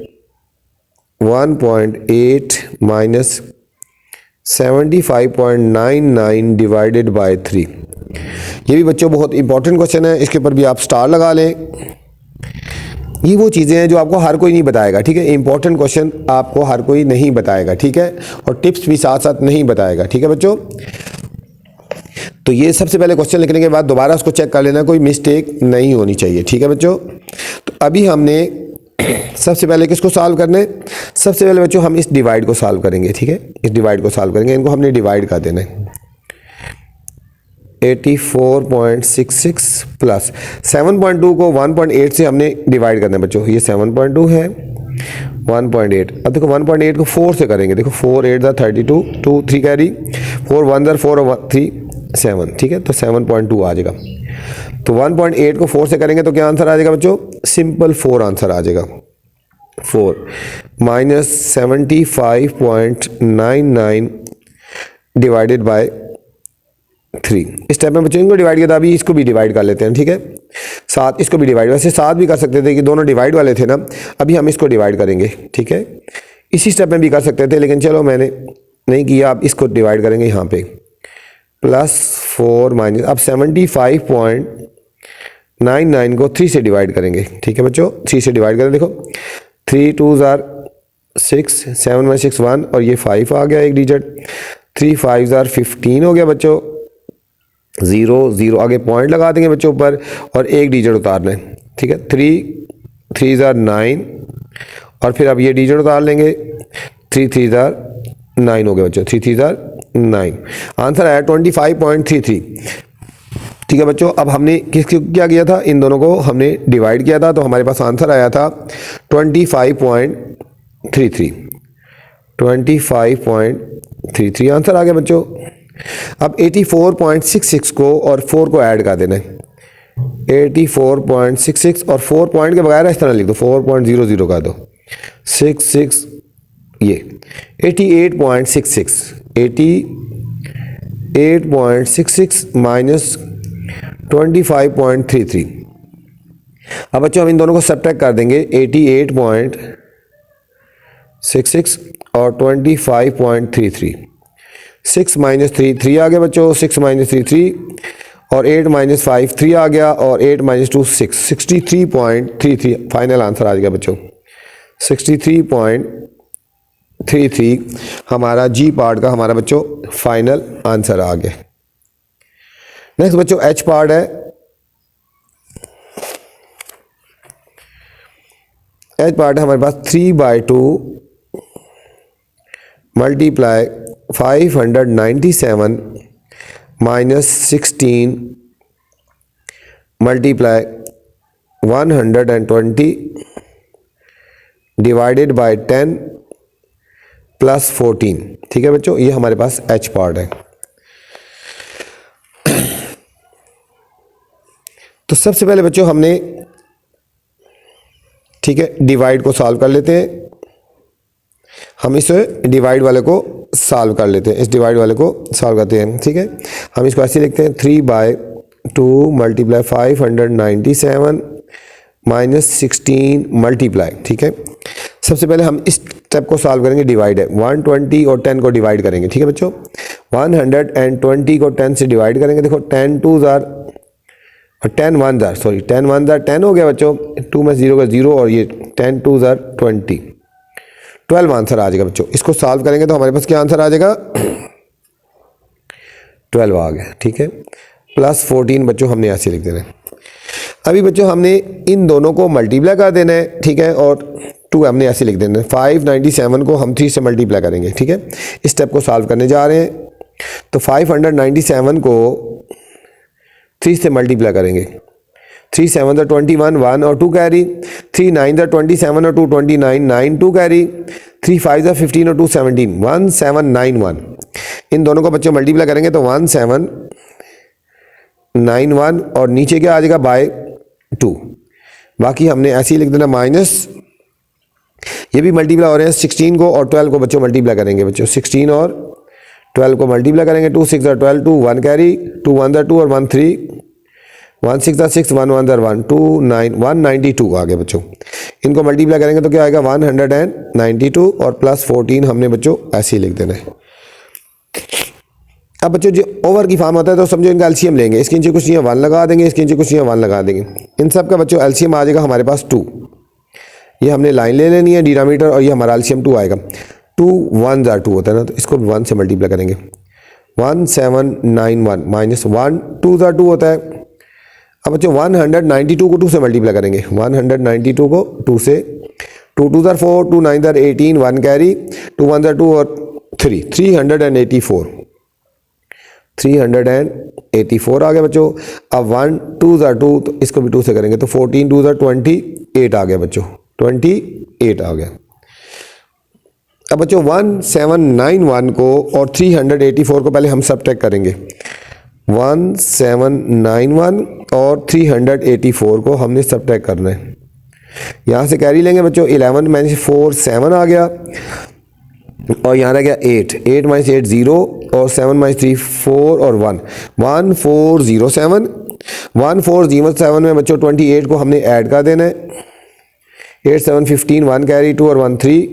1.8 minus 75.99 divided by 3। ये भी बच्चों बहुत इंपॉर्टेंट क्वेश्चन है, इसके ऊपर भी आप स्टार लगा लें। ये वो चीज़ें हैं जो आपको हर कोई नहीं बताएगा, ठीक है। इंपॉर्टेंट क्वेश्चन आपको हर कोई नहीं बताएगा, ठीक है, और टिप्स भी साथ साथ नहीं बताएगा, ठीक है बच्चों। तो ये सबसे पहले क्वेश्चन लिखने के बाद दोबारा उसको चेक कर लेना, कोई मिस्टेक नहीं होनी चाहिए, ठीक है बच्चों। तो अभी हमने सबसे पहले किसको सॉल्व करना है? सबसे पहले बच्चों हम इस डिवाइड को सॉल्व करेंगे, ठीक है। इस डिवाइड को सॉल्व करेंगे, इनको हमने डिवाइड कर देना है। 84.66 प्लस 7.2 को 1.8 से हमने डिवाइड करना है बच्चों। ये 7.2 है, 1.8। अब देखो 1.8 को 4 से करेंगे। देखो 4 8 32, 2 3 कैरी, 4 1 4 और 3 7, ठीक है। तो 7.2 आ जाएगा। तो 1.8 को 4 से करेंगे तो क्या आंसर आ जाएगा बच्चों? सिंपल 4 आंसर आ जाएगा। 4 माइनस 75.99 डिवाइडेड बाय 3। इस स्टेप में बच्चों इनको डिवाइड किया था, अभी इसको भी डिवाइड कर लेते हैं, ठीक है। 7 इसको भी डिवाइड, वैसे 7 भी कर सकते थे कि दोनों डिवाइड वाले थे ना। अभी हम इसको डिवाइड करेंगे, ठीक है। इसी स्टेप में भी कर सकते थे, लेकिन चलो मैंने नहीं किया। आप इसको डिवाइड करेंगे यहाँ पे, प्लस 4 माइनस, अब 75.99 को 3 से डिवाइड करेंगे, ठीक है बच्चों। 3 से डिवाइड करें, देखो 3 2 ज़ार 6, 7 में 6 1 और ये 5 आ गया एक डिजिट। 3 5 ज़ार 15 हो गया बच्चों। 0 0 आगे पॉइंट लगा देंगे बच्चों ऊपर और एक डिजिट उतारना है, ठीक है। 3 3 ज़ार 9 और फिर अब ये डिजिट उतार लेंगे। 3 3 ज़ार 9 हो गया बच्चों। 3 3 ज़ार 9, आंसर आया 25.33, ठीक है बच्चों। अब हमने किसको क्या किया था? इन दोनों को हमने डिवाइड किया था, तो हमारे पास आंसर आया था 25.33। 25.33 आंसर आ गया बच्चों। अब 84.66 को और 4 को ऐड कर देना है। 84.66 और 4 पॉइंट के बगैर इस तरह लिख दो, 4.00 कर दो। 66 ये 88.66 88.66 माइनस 25.33। अब बच्चों हम इन दोनों को सब्ट्रैक्ट कर देंगे। 88.66 और 25.33। 6 माइनस 3 3 आ गया बच्चों। 6 माइनस 3 3 और 8 माइनस 5 3 आ गया और 8 माइनस 2 6। 63.33 फाइनल आंसर आ गया बच्चों। 63.33 हमारा जी पार्ट का हमारा बच्चों फाइनल आंसर आ गया। नेक्स्ट बच्चों एच पार्ट है। एच पार्ट है हमारे पास 3/2 multiply 597 minus 16 multiply 120 divided by 10 plus 14, ठीक है बच्चों। ये हमारे पास एच पार्ट है। तो सबसे पहले बच्चों हमने, ठीक है, डिवाइड को सॉल्व कर लेते हैं। हम इस डिवाइड वाले को सॉल्व कर लेते हैं, इस डिवाइड वाले को सॉल्व करते हैं, ठीक है। हम इसको ऐसे लिखते हैं 3/2 मल्टीप्लाई 597 माइनस 16 मल्टीप्लाई, ठीक है। सबसे पहले हम इस स्टेप को सॉल्व करेंगे, डिवाइड है। 120 और 10 को डिवाइड करेंगे, ठीक है बच्चों। 120 को 10 से डिवाइड करेंगे। देखो 10 2 ज़ार और 10 1 ज़ार, सॉरी 10 1 ज़ार 10 हो गया बच्चों। 2 में 0 का 0 और ये 10 2 ज़ार 20, 12 आंसर आ जाएगा बच्चों। इसको सॉल्व करेंगे तो हमारे पास क्या आंसर आ जाएगा? 12 आ गया, ठीक है। प्लस 14 बच्चों हमने ऐसे लिख देना है। अभी बच्चों हमने इन दोनों को मल्टीप्लाई कर देना है, ठीक है, और 2 हमने ऐसे लिख देना है। 597 को हम 3 से मल्टीप्लाई करेंगे, ठीक है। इस स्टेप को सॉल्व करने जा रहे हैं। तो 597 को 3 से मल्टीप्लाई करेंगे। 3 7 21 1 और 2 कैरी। 3 9 27 और 2 29 9 2 कैरी। 3 5 15 और 2 17 1791। इन दोनों को बच्चों मल्टीप्लाई करेंगे तो 1791 और नीचे क्या आ जाएगा? बाय 2। बाकी हमने ऐसे ही लिख देना माइनस, ये भी मल्टीप्लाई हो रहे हैं। 16 को और 12 को बच्चों मल्टीप्लाई करेंगे बच्चों। 16 और 12 को मल्टीप्लाई करेंगे। 2 6 12 2 1 कैरी, 2 1 2 और 1 3, 1 6 6 1 1 1 2 9 192 आ गए बच्चों। इनको मल्टीप्लाई करेंगे तो क्या आएगा? 192 और प्लस 14 हमने बच्चों ऐसे ही लिख देना है। अब बच्चों जो ओवर की फॉर्म होता है तो समझो इनका एलसीएम लेंगे, इसके नीचे कुछ नहीं 1 लगा देंगे, इसके नीचे कुछ नहीं 1 लगा देंगे, इन सब का बच्चों एलसीएम आ जाएगा हमारे पास 2। ये हमने लाइन ले लेनी है डिनोमिनेटर और ये हमारा एलसीएम 2 आएगा। 2 1 2 होता है ना, तो इसको 1 से मल्टीप्लाई करेंगे। 1791 माइनस 1 2 2 होता है। अब बच्चों 192 को 2 से मल्टीप्लाई करेंगे। 192 को 2 से, 2 2 4, 2 9 18, 1 कैरी, 2 1 2 और 3, 384 384 आ गया बच्चों। अब 1 2 2 तो इसको भी 2 से करेंगे तो 14 2 28 आ गया बच्चों, 28 आ गया। अब बच्चों 1791 को और 384 को पहले हम सबट्रैक्ट करेंगे। 1791 और 384 को हमने सबट्रैक्ट करना है। यहाँ से कैरी लेंगे बच्चों, 11 माइनस 4 7 आ गया और यहाँ रह गया 8, 8 माइनस 8 0 और 7 माइनस 3 4 और 1 1407। 1407 में बच्चों 28 को हमने ऐड कर देना है। 8 7 15, 1 कैरी 2 और 1 3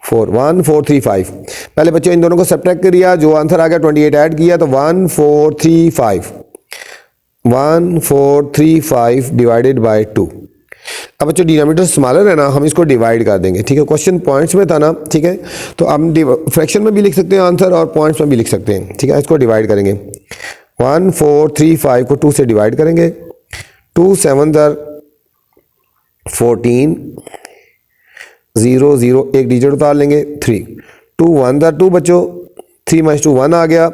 4, 1435। पहले बच्चों इन दोनों को सबट्रैक्ट किया, जो आंसर आ गया 28 ऐड किया तो 1435 डिवाइडेड बाय 2। अब बच्चों डिनोमिनेटर स्मॉलर है ना, हम इसको डिवाइड कर देंगे, ठीक है। क्वेश्चन पॉइंट्स में था ना, ठीक है, तो हम फ्रैक्शन में भी लिख सकते हैं आंसर और पॉइंट्स में भी लिख सकते हैं, ठीक है। इसको डिवाइड करेंगे। 1435 को 2 से डिवाइड करेंगे। 2 7 14 0 0 एक डिजिट उतार लेंगे 3, 2 1 2 बच्चों, 3 माइनस 2 1 आ गया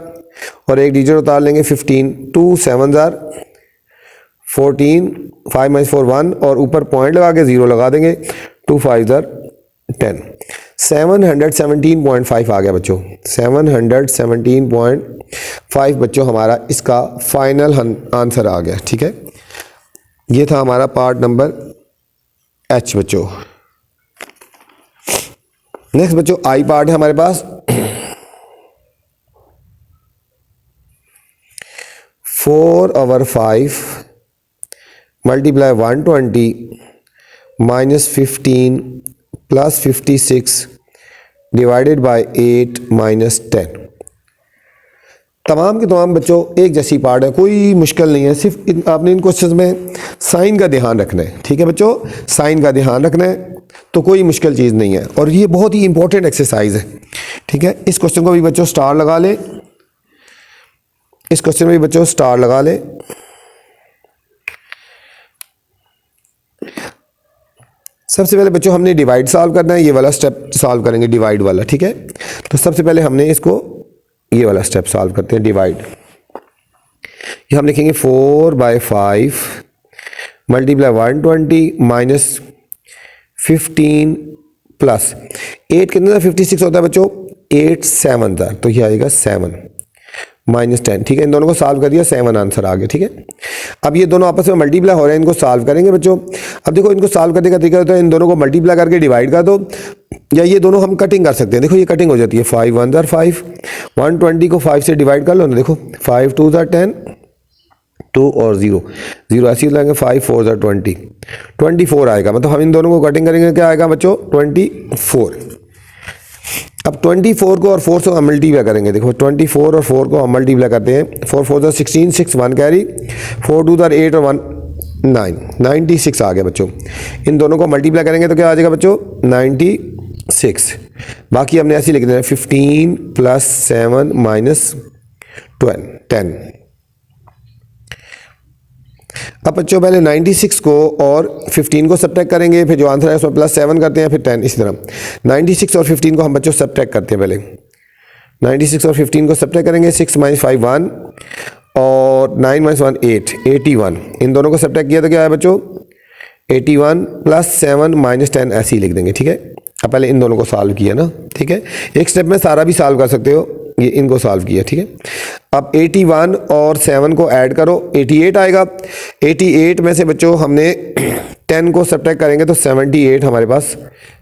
और एक डिजिट उतार लेंगे 15, 2 7 14, 5 माइनस 4 1 और ऊपर पॉइंट लगा के 0 लगा देंगे। 2 5 10, 717.5 आ गया बच्चों। 717.5 बच्चों हमारा इसका फाइनल आंसर आ गया, ठीक है। ये था हमारा पार्ट नंबर एच बच्चों। नेक्स्ट बच्चों आई पार्ट है हमारे पास। 4/5 multiply 120 minus 15 plus 56 divided by 8 minus 10। तमाम के तमाम बच्चों एक जैसी पार्ट है, कोई मुश्किल नहीं है, सिर्फ आपने इन क्वेश्चंस में साइन का ध्यान रखना है, ठीक है बच्चों, साइन का ध्यान रखना है, तो कोई मुश्किल चीज़ नहीं है और ये बहुत ही इंपॉर्टेंट एक्सरसाइज है, ठीक है। इस क्वेश्चन को भी बच्चों स्टार लगा लें, इस क्वेश्चन में भी बच्चों स्टार लगा लें। सबसे पहले बच्चों हमने डिवाइड सॉल्व करना है, ये वाला स्टेप सॉल्व करेंगे डिवाइड वाला, ठीक है। तो सबसे पहले हमने इसको ये वाला स्टेप सॉल्व करते हैं डिवाइड। ये हम लिखेंगे 4/5 मल्टीप्लाई 120 माइनस 15 प्लस 8 कितना था 56 होता है बच्चों, 8 7 था तो ये आएगा 7 माइनस 10, ठीक है। इन दोनों को सॉल्व कर दिया, 7 आंसर आ गया, ठीक है। अब ये दोनों आपस में मल्टीप्लाई हो रहे हैं, इनको सॉल्व करेंगे बच्चों। अब देखो इनको सॉल्व करने का तरीका होता है, इन दोनों को मल्टीप्लाई करके डिवाइड कर दो, या ये दोनों हम कटिंग कर सकते हैं। देखो ये कटिंग हो जाती है, 5 1 5, 120 को 5 से डिवाइड कर लो ना, देखो 5 2 10, 2 और 0 0 ऐसे ही लगाएंगे, 5 4 20, 24 आएगा। मतलब हम इन दोनों को कटिंग करेंगे, क्या आएगा बच्चों 24। अब 24 को और 4 से हम मल्टीप्लाई करेंगे, देखो 24 और 4 को हम मल्टीप्लाई करते हैं। 4 4 16, 6 1 कैरी, 4 2 8 और 1 9, 96 आ गया बच्चों। इन दोनों को मल्टीप्लाई करेंगे तो क्या आ जाएगा बच्चों 96। बाकी हमने ऐसे लिख देना 15 प्लस 7 माइनस 10। अब बच्चों पहले 96 को और 15 को सब्ट्रैक्ट करेंगे, फिर जो आंसर है उसमें प्लस 7 करते हैं, फिर 10, इसी तरह 96 और 15 को हम बच्चों सब्ट्रैक्ट करते हैं। पहले 96 और 15 को सब्ट्रैक्ट करेंगे, 6 माइनस 5 1 और 9 माइनस 1 8, 81। इन दोनों को सब्ट्रैक्ट किया तो क्या है बच्चों 81 प्लस 7 माइनस 10 ऐसे ही लिख देंगे, ठीक है। अब पहले इन दोनों को सॉल्व किया ना, ठीक है। एक स्टेप में सारा भी सॉल्व कर सकते हो, ये इनको सॉल्व किया, ठीक है। अब 81 और 7 को ऐड करो, 88 आएगा। 88 में से बच्चों हमने 10 को सब्ट्रैक्ट करेंगे तो 78 हमारे पास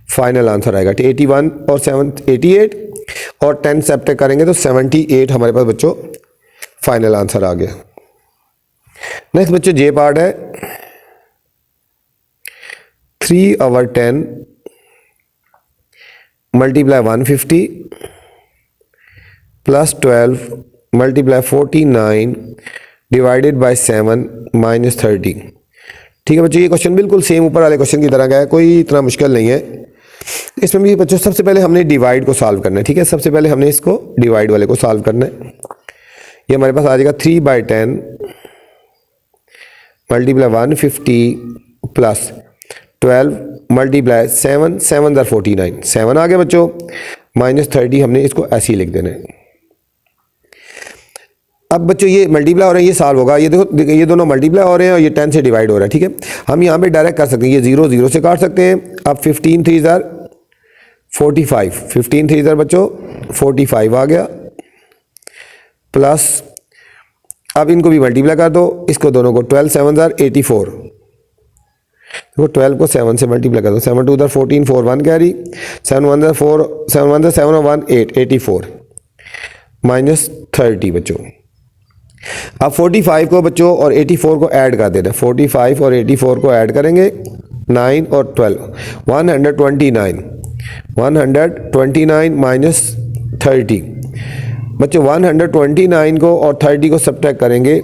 फाइनल आंसर आएगा। 81 और 7 88 और 10 सब्ट्रैक्ट करेंगे तो 78 हमारे पास बच्चों फाइनल आंसर आ गया। नेक्स्ट बच्चों जे पार्ट है। 3/10 multiply 150 plus 12 multiply 49 divided by 7 minus 30। ठीक है बच्चों, ये क्वेश्चन बिल्कुल सेम ऊपर वाले क्वेश्चन की तरह का है, कोई इतना मुश्किल नहीं है। इसमें भी बच्चों सबसे पहले हमने डिवाइड को सॉल्व करना है। ठीक है, सबसे पहले हमने इसको डिवाइड वाले को सॉल्व करना है। ये हमारे पास आ जाएगा 3/10 मल्टीप्लाई 150 प्लस 12 मल्टीप्लाई 7 7 49 7 आ गया बच्चों, माइनस 30 हमने इसको ऐसे ही लिख देना है। अब बच्चों ये मल्टीप्लाई हो रहा है, ये सॉल्व होगा। ये देखो ये दोनों मल्टीप्लाई हो रहे हैं और ये 10 से डिवाइड हो रहा है। ठीक है, हम यहाँ पे डायरेक्ट कर सकते हैं, ये 0 0 से काट सकते हैं। अब 15 3 45, 15 3 बच्चों 45 आ गया, प्लस अब इनको भी मल्टीप्लाई कर दो, इसको दोनों को 12 7 84। देखो 12 को 7 से मल्टीप्लाई कर दो, 7 2 14 4 1 कैरी, 7 1 4 7 1 7 और 1 8 84 माइनस 30 बच्चों। अब 45 को बच्चों और 84 को ऐड कर देना, 45 और 84 को ऐड करेंगे, 9 और 12 129 माइनस 30 बच्चों। 129 को और 30 को सब्ट्रैक्ट करेंगे,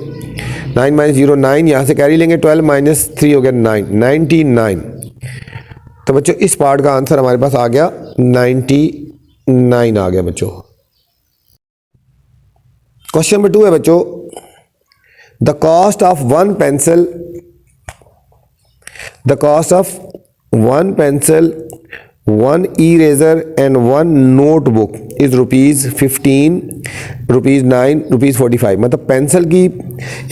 9 माइनस 0 9, यहाँ से कैरी लेंगे, 12 माइनस 3 हो गया 9 99। तो बच्चों इस पार्ट का आंसर हमारे पास आ गया 99 आ गया बच्चों। क्वेश्चन नंबर 2 है बच्चों, the cost of one pencil, the cost of one pencil, one eraser and one notebook is ₹15, ₹9, ₹45। मतलब पेंसिल की,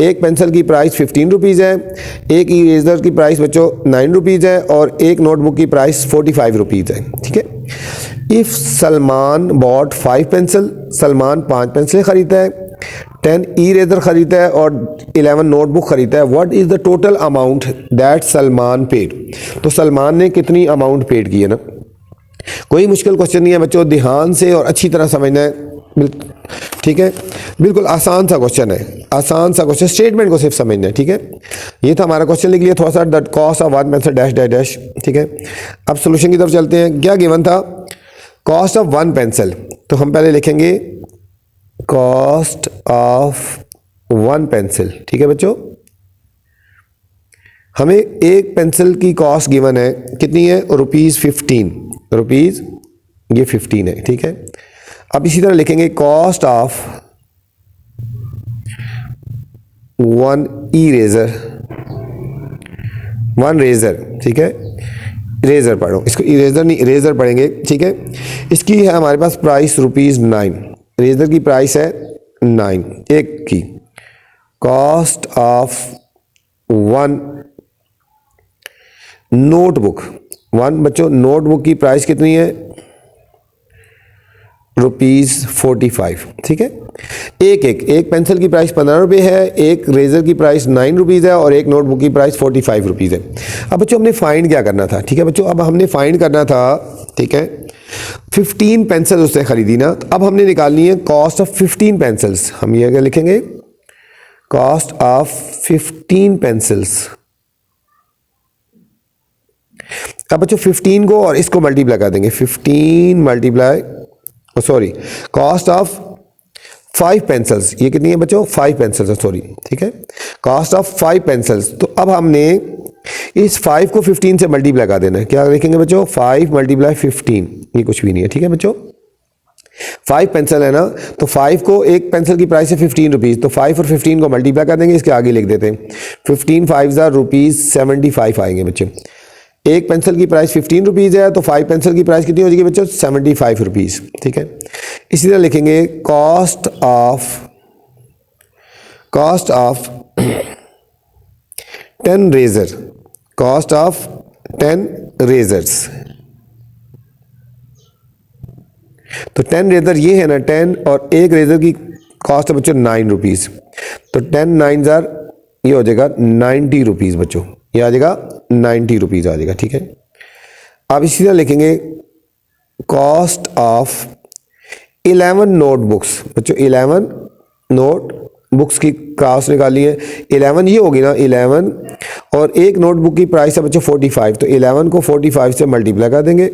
एक पेंसिल की प्राइस ₹15 है, एक इरेजर की प्राइस बच्चों ₹9 है और एक नोटबुक की प्राइस ₹45 है। ठीक है, if Salman bought 5 pencil, Salman 5 पेंसिलें खरीदता है, 10 इरेजर खरीदता है और 11 नोटबुक खरीदता है, what is the total amount that Salman paid. तो सलमान ने कितनी अमाउंट पेड की है ना। कोई मुश्किल क्वेश्चन नहीं है बच्चों, ध्यान से और अच्छी तरह समझना है। ठीक है, बिल्कुल आसान सा क्वेश्चन है, आसान सा क्वेश्चन, स्टेटमेंट को सिर्फ समझना है। ठीक है, ये था हमारा क्वेश्चन, लिख लिया थोड़ा सा, the cost of one pencil dash dash dash. ठीक है, अब सोल्यूशन की तरफ चलते हैं। क्या गिवन था, कॉस्ट ऑफ वन पेंसिल, तो हम पहले लिखेंगे कॉस्ट ऑफ वन पेंसिल। ठीक है बच्चों, हमें एक पेंसिल की कॉस्ट गिवन है, कितनी है, ₹15, रुपीज़ ये 15 है। ठीक है, अब इसी तरह लिखेंगे cost of one eraser, one eraser. ठीक है, इरेजर पढ़ो, इसको इरेजर नहीं इरेजर पढ़ेंगे। ठीक है, इसकी है हमारे पास प्राइस ₹9, इरेजर की प्राइस है 9 एक की। Cost of one notebook, one बच्चों नोटबुक की प्राइस कितनी है, ₹45। ठीक है, एक पेंसिल की प्राइस ₹15 है, एक रेजर की प्राइस ₹9 है और एक नोटबुक की प्राइस ₹45 है। अब बच्चों हमने फाइंड क्या करना था। ठीक है बच्चों, अब हमने फाइंड करना था, ठीक है, 15 पेंसिल उसने खरीदी ना, तो अब हमने निकालनी है कॉस्ट ऑफ 15 पेंसिल्स। हम ये क्या लिखेंगे, कॉस्ट ऑफ 15 पेंसिल्स। अब बच्चों 15 को और इसको मल्टीप्लाई कर देंगे, 15 multiply sorry cost of 5 pencils, ये कितनी है बच्चों, 5 पेंसिल्स है सॉरी। ठीक है, कॉस्ट ऑफ 5 पेंसिल्स, तो अब हमने इस 5 को 15 से मल्टीप्लाई कर देना है। क्या लिखेंगे बच्चों, 5 मल्टीप्लाई 15, ये कुछ भी नहीं है। ठीक है बच्चों, 5 पेंसिल है ना, तो 5 को, एक पेंसिल की प्राइस है ₹15, तो 5 और 15 को मल्टीप्लाई कर देंगे, इसके आगे लिख देते हैं 15 5 ₹75 आएंगे बच्चे। एक पेंसिल की प्राइस ₹15 है, तो 5 पेंसिल की प्राइस कितनी हो जाएगी बच्चों, ₹75। ठीक है, इसी तरह लिखेंगे cost of 10 eraser, cost of 10 erasers. तो 10 रेजर ये है ना 10, और एक रेजर की कॉस्ट है बच्चों ₹9, तो 10 9 ये हो जाएगा ₹90 बच्चों, ये आ जाएगा ₹90 आ जाएगा। ठीक है, अब इसी तरह लिखेंगे कॉस्ट ऑफ 11 नोटबुक्स बच्चों, 11 नोटबुक्स की कॉस्ट निकाली है, 11 ये होगी ना 11, और एक नोटबुक की प्राइस है बच्चों 45, तो 11 को 45 से मल्टीप्लाई कर देंगे,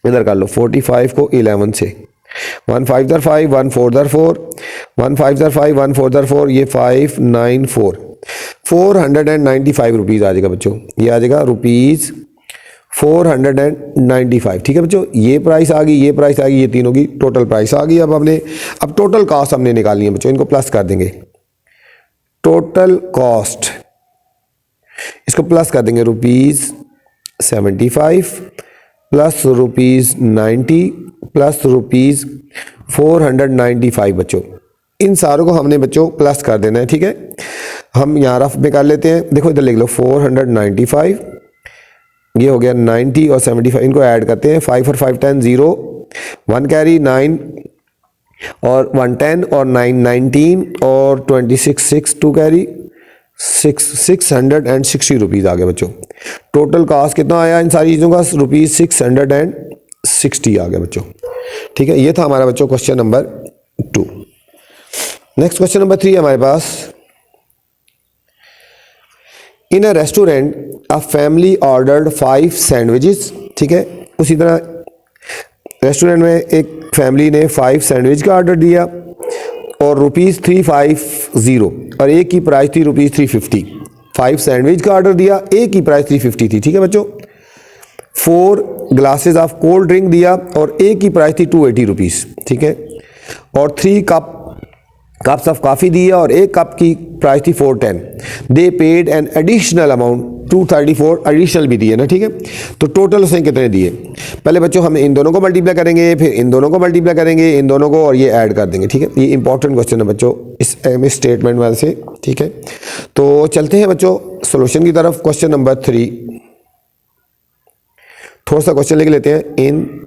इधर कर लो 45 को 11 से, 1 5 दर 5, 1 4 दर 4, 1 5 दर 5, 1 4 दर 4, ये 594, 495 रुपीज़ आ जाएगा बच्चों। ये आ जाएगा रुपीज़ 495। ठीक है बच्चों, ये प्राइस आ गई, ये प्राइस आ गई, ये तीनों की टोटल प्राइस आ गई। अब टोटल कॉस्ट हमने निकालनी है बच्चों, इनको प्लस कर देंगे। टोटल कॉस्ट, इसको प्लस कर देंगे, ₹75 प्लस ₹90 प्लस ₹495 बच्चों। इन सारों को हमने बच्चों प्लस कर देना है। ठीक है, हम यहाँ रफ में कर लेते हैं। देखो इधर लिख लो 495, ये हो गया 90 और 75, इनको ऐड करते हैं। 5 और 5 10 0, 1 कैरी 9 और 1 10 और 9 19 और 26 6 2 कैरी 660 रुपीज़ आ गया बच्चों। टोटल कॉस्ट कितना आया इन सारी चीज़ों का? ₹660 आ गया बच्चों। ठीक है, ये था हमारा बच्चों question number 2। Next question number 3 हमारे पास। In a restaurant a family ordered 5 sandwiches. ठीक है, उसी तरह रेस्टोरेंट में एक फैमिली ने 5 सैंडविच का ऑर्डर दिया और ₹350 और एक की प्राइस थी ₹350। 5 सैंडविच का ऑर्डर दिया, एक की प्राइस 350 थी। ठीक है बच्चों, 4 ग्लासेस ऑफ कोल्ड ड्रिंक दिया और एक की प्राइस थी ₹280। ठीक है, और 3 कप्स ऑफ कॉफ़ी दिया और एक कप की प्राइस थी $410। दे paid an additional amount $234, additional भी दिए ना। ठीक है, तो टोटल उसने कितने दिए? पहले बच्चों हम इन दोनों को मल्टीप्लाई करेंगे, फिर इन दोनों को मल्टीप्लाई करेंगे, इन दोनों को, और ये ऐड कर देंगे। ठीक है, ये इंपॉर्टेंट क्वेश्चन है बच्चों इस स्टेटमेंट वाले से। ठीक है, तो चलते हैं बच्चों सोल्यूशन की तरफ। क्वेश्चन नंबर 3, थोड़ा सा क्वेश्चन लिख लेते हैं। इन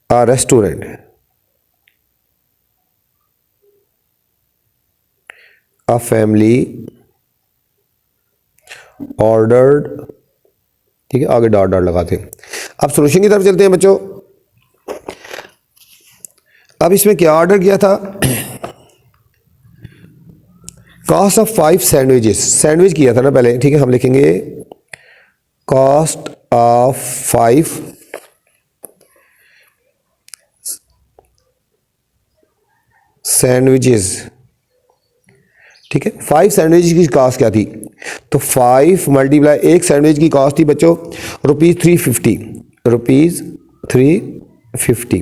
a restaurant a family ordered, ठीक है, आगे डॉट डॉट लगाते हैं। अब सॉल्यूशन की तरफ चलते हैं बच्चों। अब इसमें क्या ऑर्डर किया था? कॉस्ट ऑफ 5 सैंडविचेस, सैंडविच किया था ना पहले। ठीक है, हम लिखेंगे कॉस्ट ऑफ 5 सैंडविचेस। ठीक है, 5 सैंडविच की कॉस्ट क्या थी? तो 5 मल्टीप्लाई, एक सैंडविच की कॉस्ट थी बच्चों ₹350। ₹350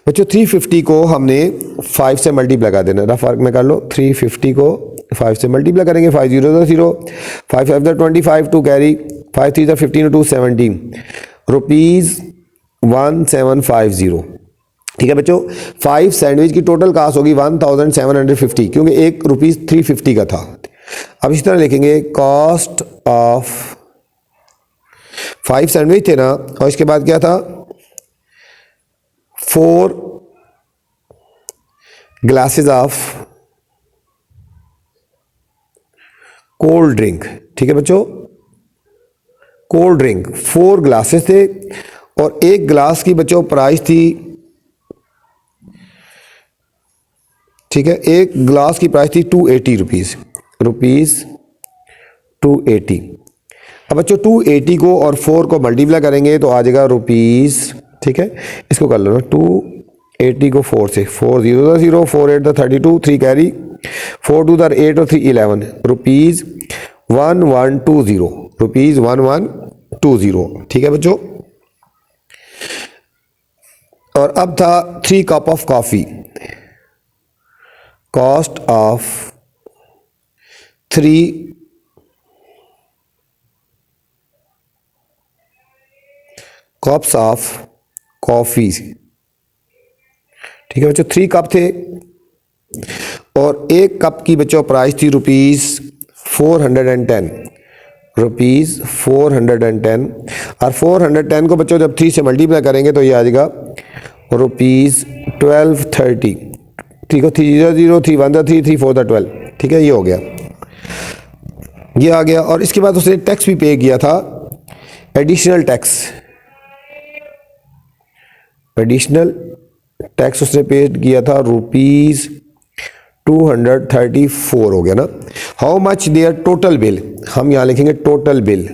बच्चों, 350 को हमने 5 से मल्टीप्लाई कर देना। रफ वर्क में कर लो, 350 को 5 से मल्टीप्लाई करेंगे। 5 0 0, 5 5 25, 2 कैरी, 5 3 15 2 17, ₹1750। ठीक है बच्चों, 5 सैंडविच की टोटल कास्ट होगी 1750, क्योंकि एक ₹350 का था। अब इस तरह लिखेंगे कॉस्ट ऑफ 5 सैंडविच थे ना, और इसके बाद क्या था? 4 ग्लासेस ऑफ कोल्ड ड्रिंक। ठीक है बच्चों, कोल्ड ड्रिंक 4 ग्लासेस थे और एक ग्लास की बच्चों प्राइस थी, ठीक है, एक ग्लास की प्राइस थी ₹280। ₹280। अब बच्चों 280 को और 4 को मल्टीप्लाई करेंगे तो आ जाएगा रुपीज़। ठीक है, इसको कर लो ना, 280 को 4 से, 4 0 0, 4 8 32, 3 कैरी, 4 2 8 और 3 11, ₹1120। ठीक है बच्चों, और अब था 3 cup of coffee. Cost of 3 cups of coffee. ठीक है बच्चों, 3 कप थे और एक कप की बच्चों प्राइस थी ₹410। ₹410, और 410 को बच्चों जब 3 से मल्टीप्लाई करेंगे तो ये आ जाएगा ₹1230। ठीक है, 3 0 0, 3 1 3 3 4 12। ठीक है, ये हो गया, ये आ गया। और इसके बाद उसने टैक्स भी पे किया था, एडिशनल टैक्स उसने पे किया था ₹234 हो गया ना। How much their total bill, हम यहाँ लिखेंगे टोटल बिल।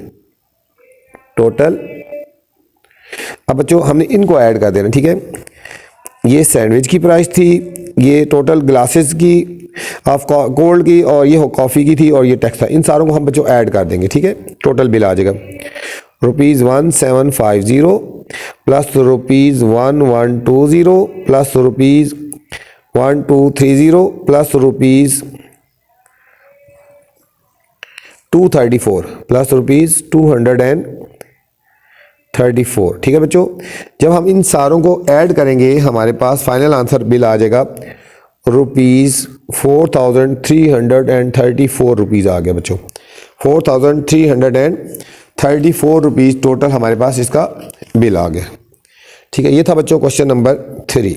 अब बच्चों हमने इनको ऐड कर देना। ठीक है, ये सैंडविच की प्राइस थी, ये टोटल ग्लासेस की ऑफ कोल्ड की, और ये कॉफ़ी की थी, और ये टैक्स था। इन सारों को हम बच्चों ऐड कर देंगे, ठीक है। टोटल बिल आ जाएगा ₹1750 प्लस ₹1120 प्लस ₹1230 प्लस ₹234 प्लस ₹234, ठीक है बच्चों। जब हम इन सारों को ऐड करेंगे हमारे पास फाइनल आंसर बिल आ जाएगा ₹4334 आ गया बच्चों। ₹4334 टोटल हमारे पास इसका बिल आ गया, ठीक है। ये था बच्चों क्वेश्चन नंबर 3।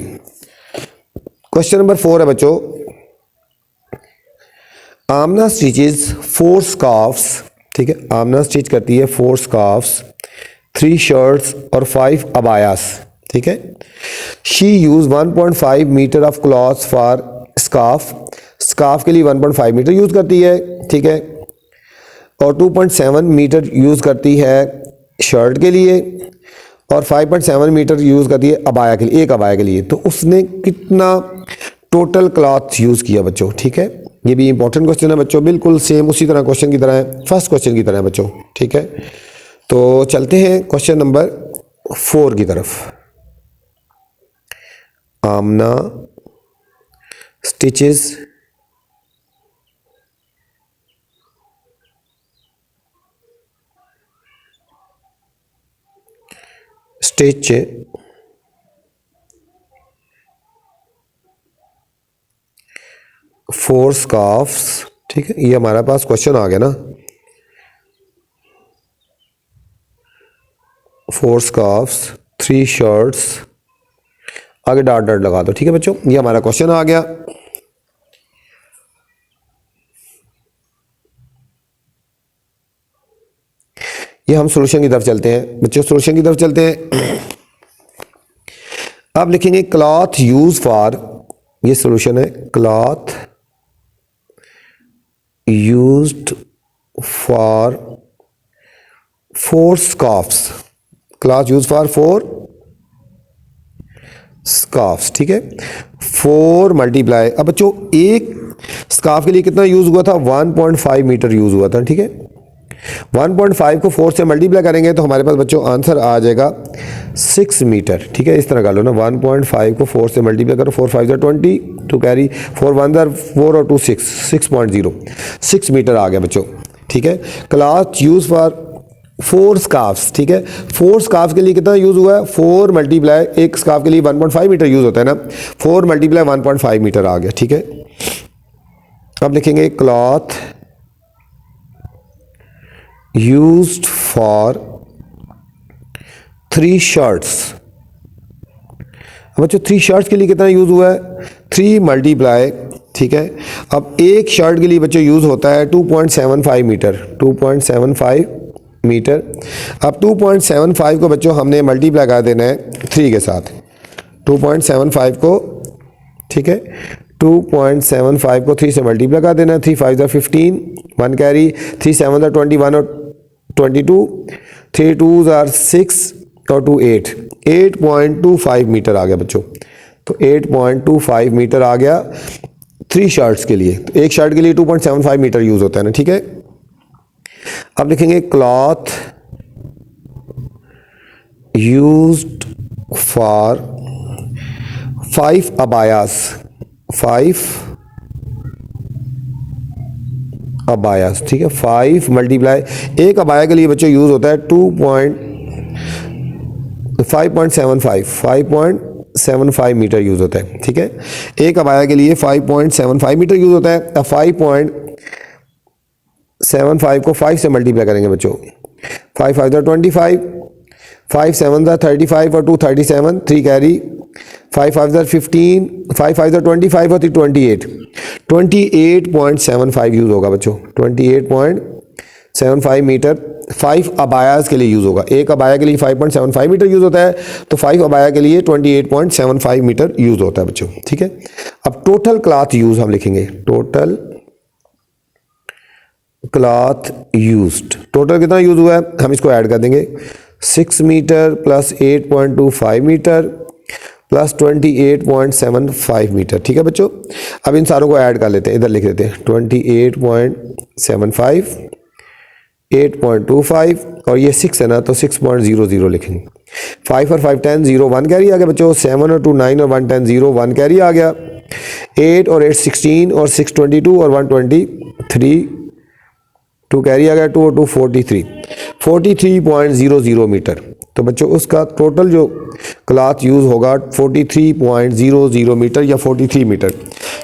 क्वेश्चन नंबर 4 है बच्चों, आमना स्टिचेस 4 स्कार्फ्स, ठीक है। आमना स्टिच करती है 4 स्कार्फ्स, 3 शर्ट्स और 5 अबायास, ठीक है। She use 1.5 metre of cloth for scarf के लिए 1.5 मीटर यूज करती है, ठीक है। और 2.7 मीटर यूज करती है शर्ट के लिए, और 5.7 मीटर यूज करती है अबाया के लिए, एक अबाया के लिए। तो उसने कितना टोटल क्लॉथ यूज किया बच्चों, ठीक है। ये भी इंपॉर्टेंट क्वेश्चन है बच्चों, बिल्कुल सेम उसी तरह क्वेश्चन की तरह है, फर्स्ट क्वेश्चन की तरह है बच्चों, ठीक है। तो चलते हैं क्वेश्चन नंबर 4 की तरफ। आमना स्टिचेस स्टिच 4 स्कार्फ्स, ठीक है। ये हमारे पास क्वेश्चन आ गया ना, 4 स्कार्फ्स, 3 शर्ट्स, आगे डॉट डॉट लगा दो, ठीक है बच्चों। ये हमारा क्वेश्चन आ गया। ये हम सॉल्यूशन की तरफ चलते हैं बच्चों, सॉल्यूशन की तरफ चलते हैं। अब लिखेंगे क्लॉथ यूज फॉर, ये सॉल्यूशन है, cloth used for 4 scarfs, cloth use for 4 scarfs, ठीक है। 4 मल्टीप्लाई, अब बच्चों एक स्कार्फ के लिए कितना यूज हुआ था, 1.5 मीटर यूज हुआ था, ठीक है। 1.5 को 4 से मल्टीप्लाई करेंगे तो हमारे पास बच्चों आंसर आ जाएगा 6 मीटर, ठीक है। इस तरह कर लो ना, 1.5 को 4 से मल्टीप्लाई करो, 4 5 20, 2 कैरी 4 1 4 और 2 6, 6.0, 6 मीटर आ गया बच्चों, ठीक है। क्लॉथ यूज फॉर 4 स्कार्फ्स, ठीक है। 4 स्कार्फ के लिए कितना यूज हुआ है, 4 मल्टीप्लाई, एक स्कार्फ के लिए 1.5 मीटर यूज होता है ना, 4 मल्टीप्लाई 1.5 मीटर आ गया, ठीक है। अब लिखेंगे क्लॉथ यूज्ड फॉर 3 शर्ट्स। बच्चों 3 शर्ट्स के लिए कितना यूज हुआ है, 3 मल्टीप्लाई, ठीक है। अब एक शर्ट के लिए बच्चों यूज होता है 2.75 मीटर, 2.75 मीटर। अब 2.75 को बच्चों हमने मल्टीप्लाई कर देना है 3 के साथ, 2.75 को, ठीक है। 2.75 को 3 से मल्टीप्लाई कर देना है, 3 5 15, 1 कैरी, 3 7 21 और 22, 3 2 6 और 2 8, 8.25 मीटर आ गया बच्चों। तो 8.25 मीटर आ गया 3 शर्ट्स के लिए। तो एक शर्ट के लिए 2.75 मीटर यूज होता है ना, ठीक है। अब लिखेंगे cloth used for 5 abayas, 5 abayas, ठीक है। 5 मल्टीप्लाई, एक अबाया के लिए बच्चों यूज होता है 5.75 मीटर यूज होता है, ठीक है। एक अबाया के लिए 5.75 मीटर यूज होता है। अब 5.75 को 5 से मल्टीप्लाई करेंगे बच्चों, 5 5 25, 5 7 35 और 2 37, 3 कैरी, 5 5 15, 5 5 25 और 3 28, 28.75 यूज होगा बच्चों, 28.75 मीटर 5 अबायास के लिए यूज होगा। एक अबाया के लिए 5.75 मीटर यूज होता है, तो 5 अबाया के लिए 28.75 मीटर यूज होता है बच्चों, ठीक है। अब टोटल क्लॉथ यूज हम लिखेंगे, टोटल क्लॉथ यूज्ड, टोटल कितना यूज हुआ है हम इसको ऐड कर देंगे, 6 metre plus 8.25 metre plus 28.75 metre. ठीक है बच्चों, अब इन सारों को ऐड कर लेते हैं, इधर लिख देते हैं 28.75, 8.25 और ये 6 है ना, तो 6.00 लिखेंगे। 5 और 5 10 0 1 कैरी आ गया बच्चों। 7 और 2 9 और 1 10 0 1 कैरी आ गया। 8 और 8 16 और 6 22 और 1 23 2 कैरी आ गया। 2 और 2 43.00 मीटर। तो बच्चों उसका टोटल जो क्लॉथ यूज़ होगा 43.00 मीटर या 43 मीटर।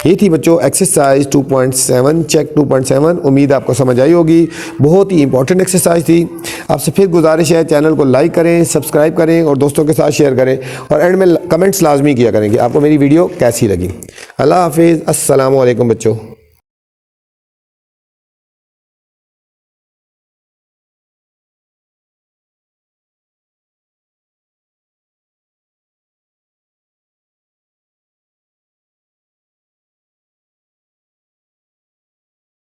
ये थी बच्चों एक्सरसाइज 2.7 चेक 2.7। उम्मीद आपको समझ आई होगी, बहुत ही इंपॉर्टेंट एक्सरसाइज थी। आपसे फिर गुजारिश है, चैनल को लाइक करें, सब्सक्राइब करें और दोस्तों के साथ शेयर करें और एंड में कमेंट्स लाजमी किया करें कि आपको मेरी वीडियो कैसी लगी। अल्लाह हाफिज़, अस्सलाम वालेकुम बच्चों।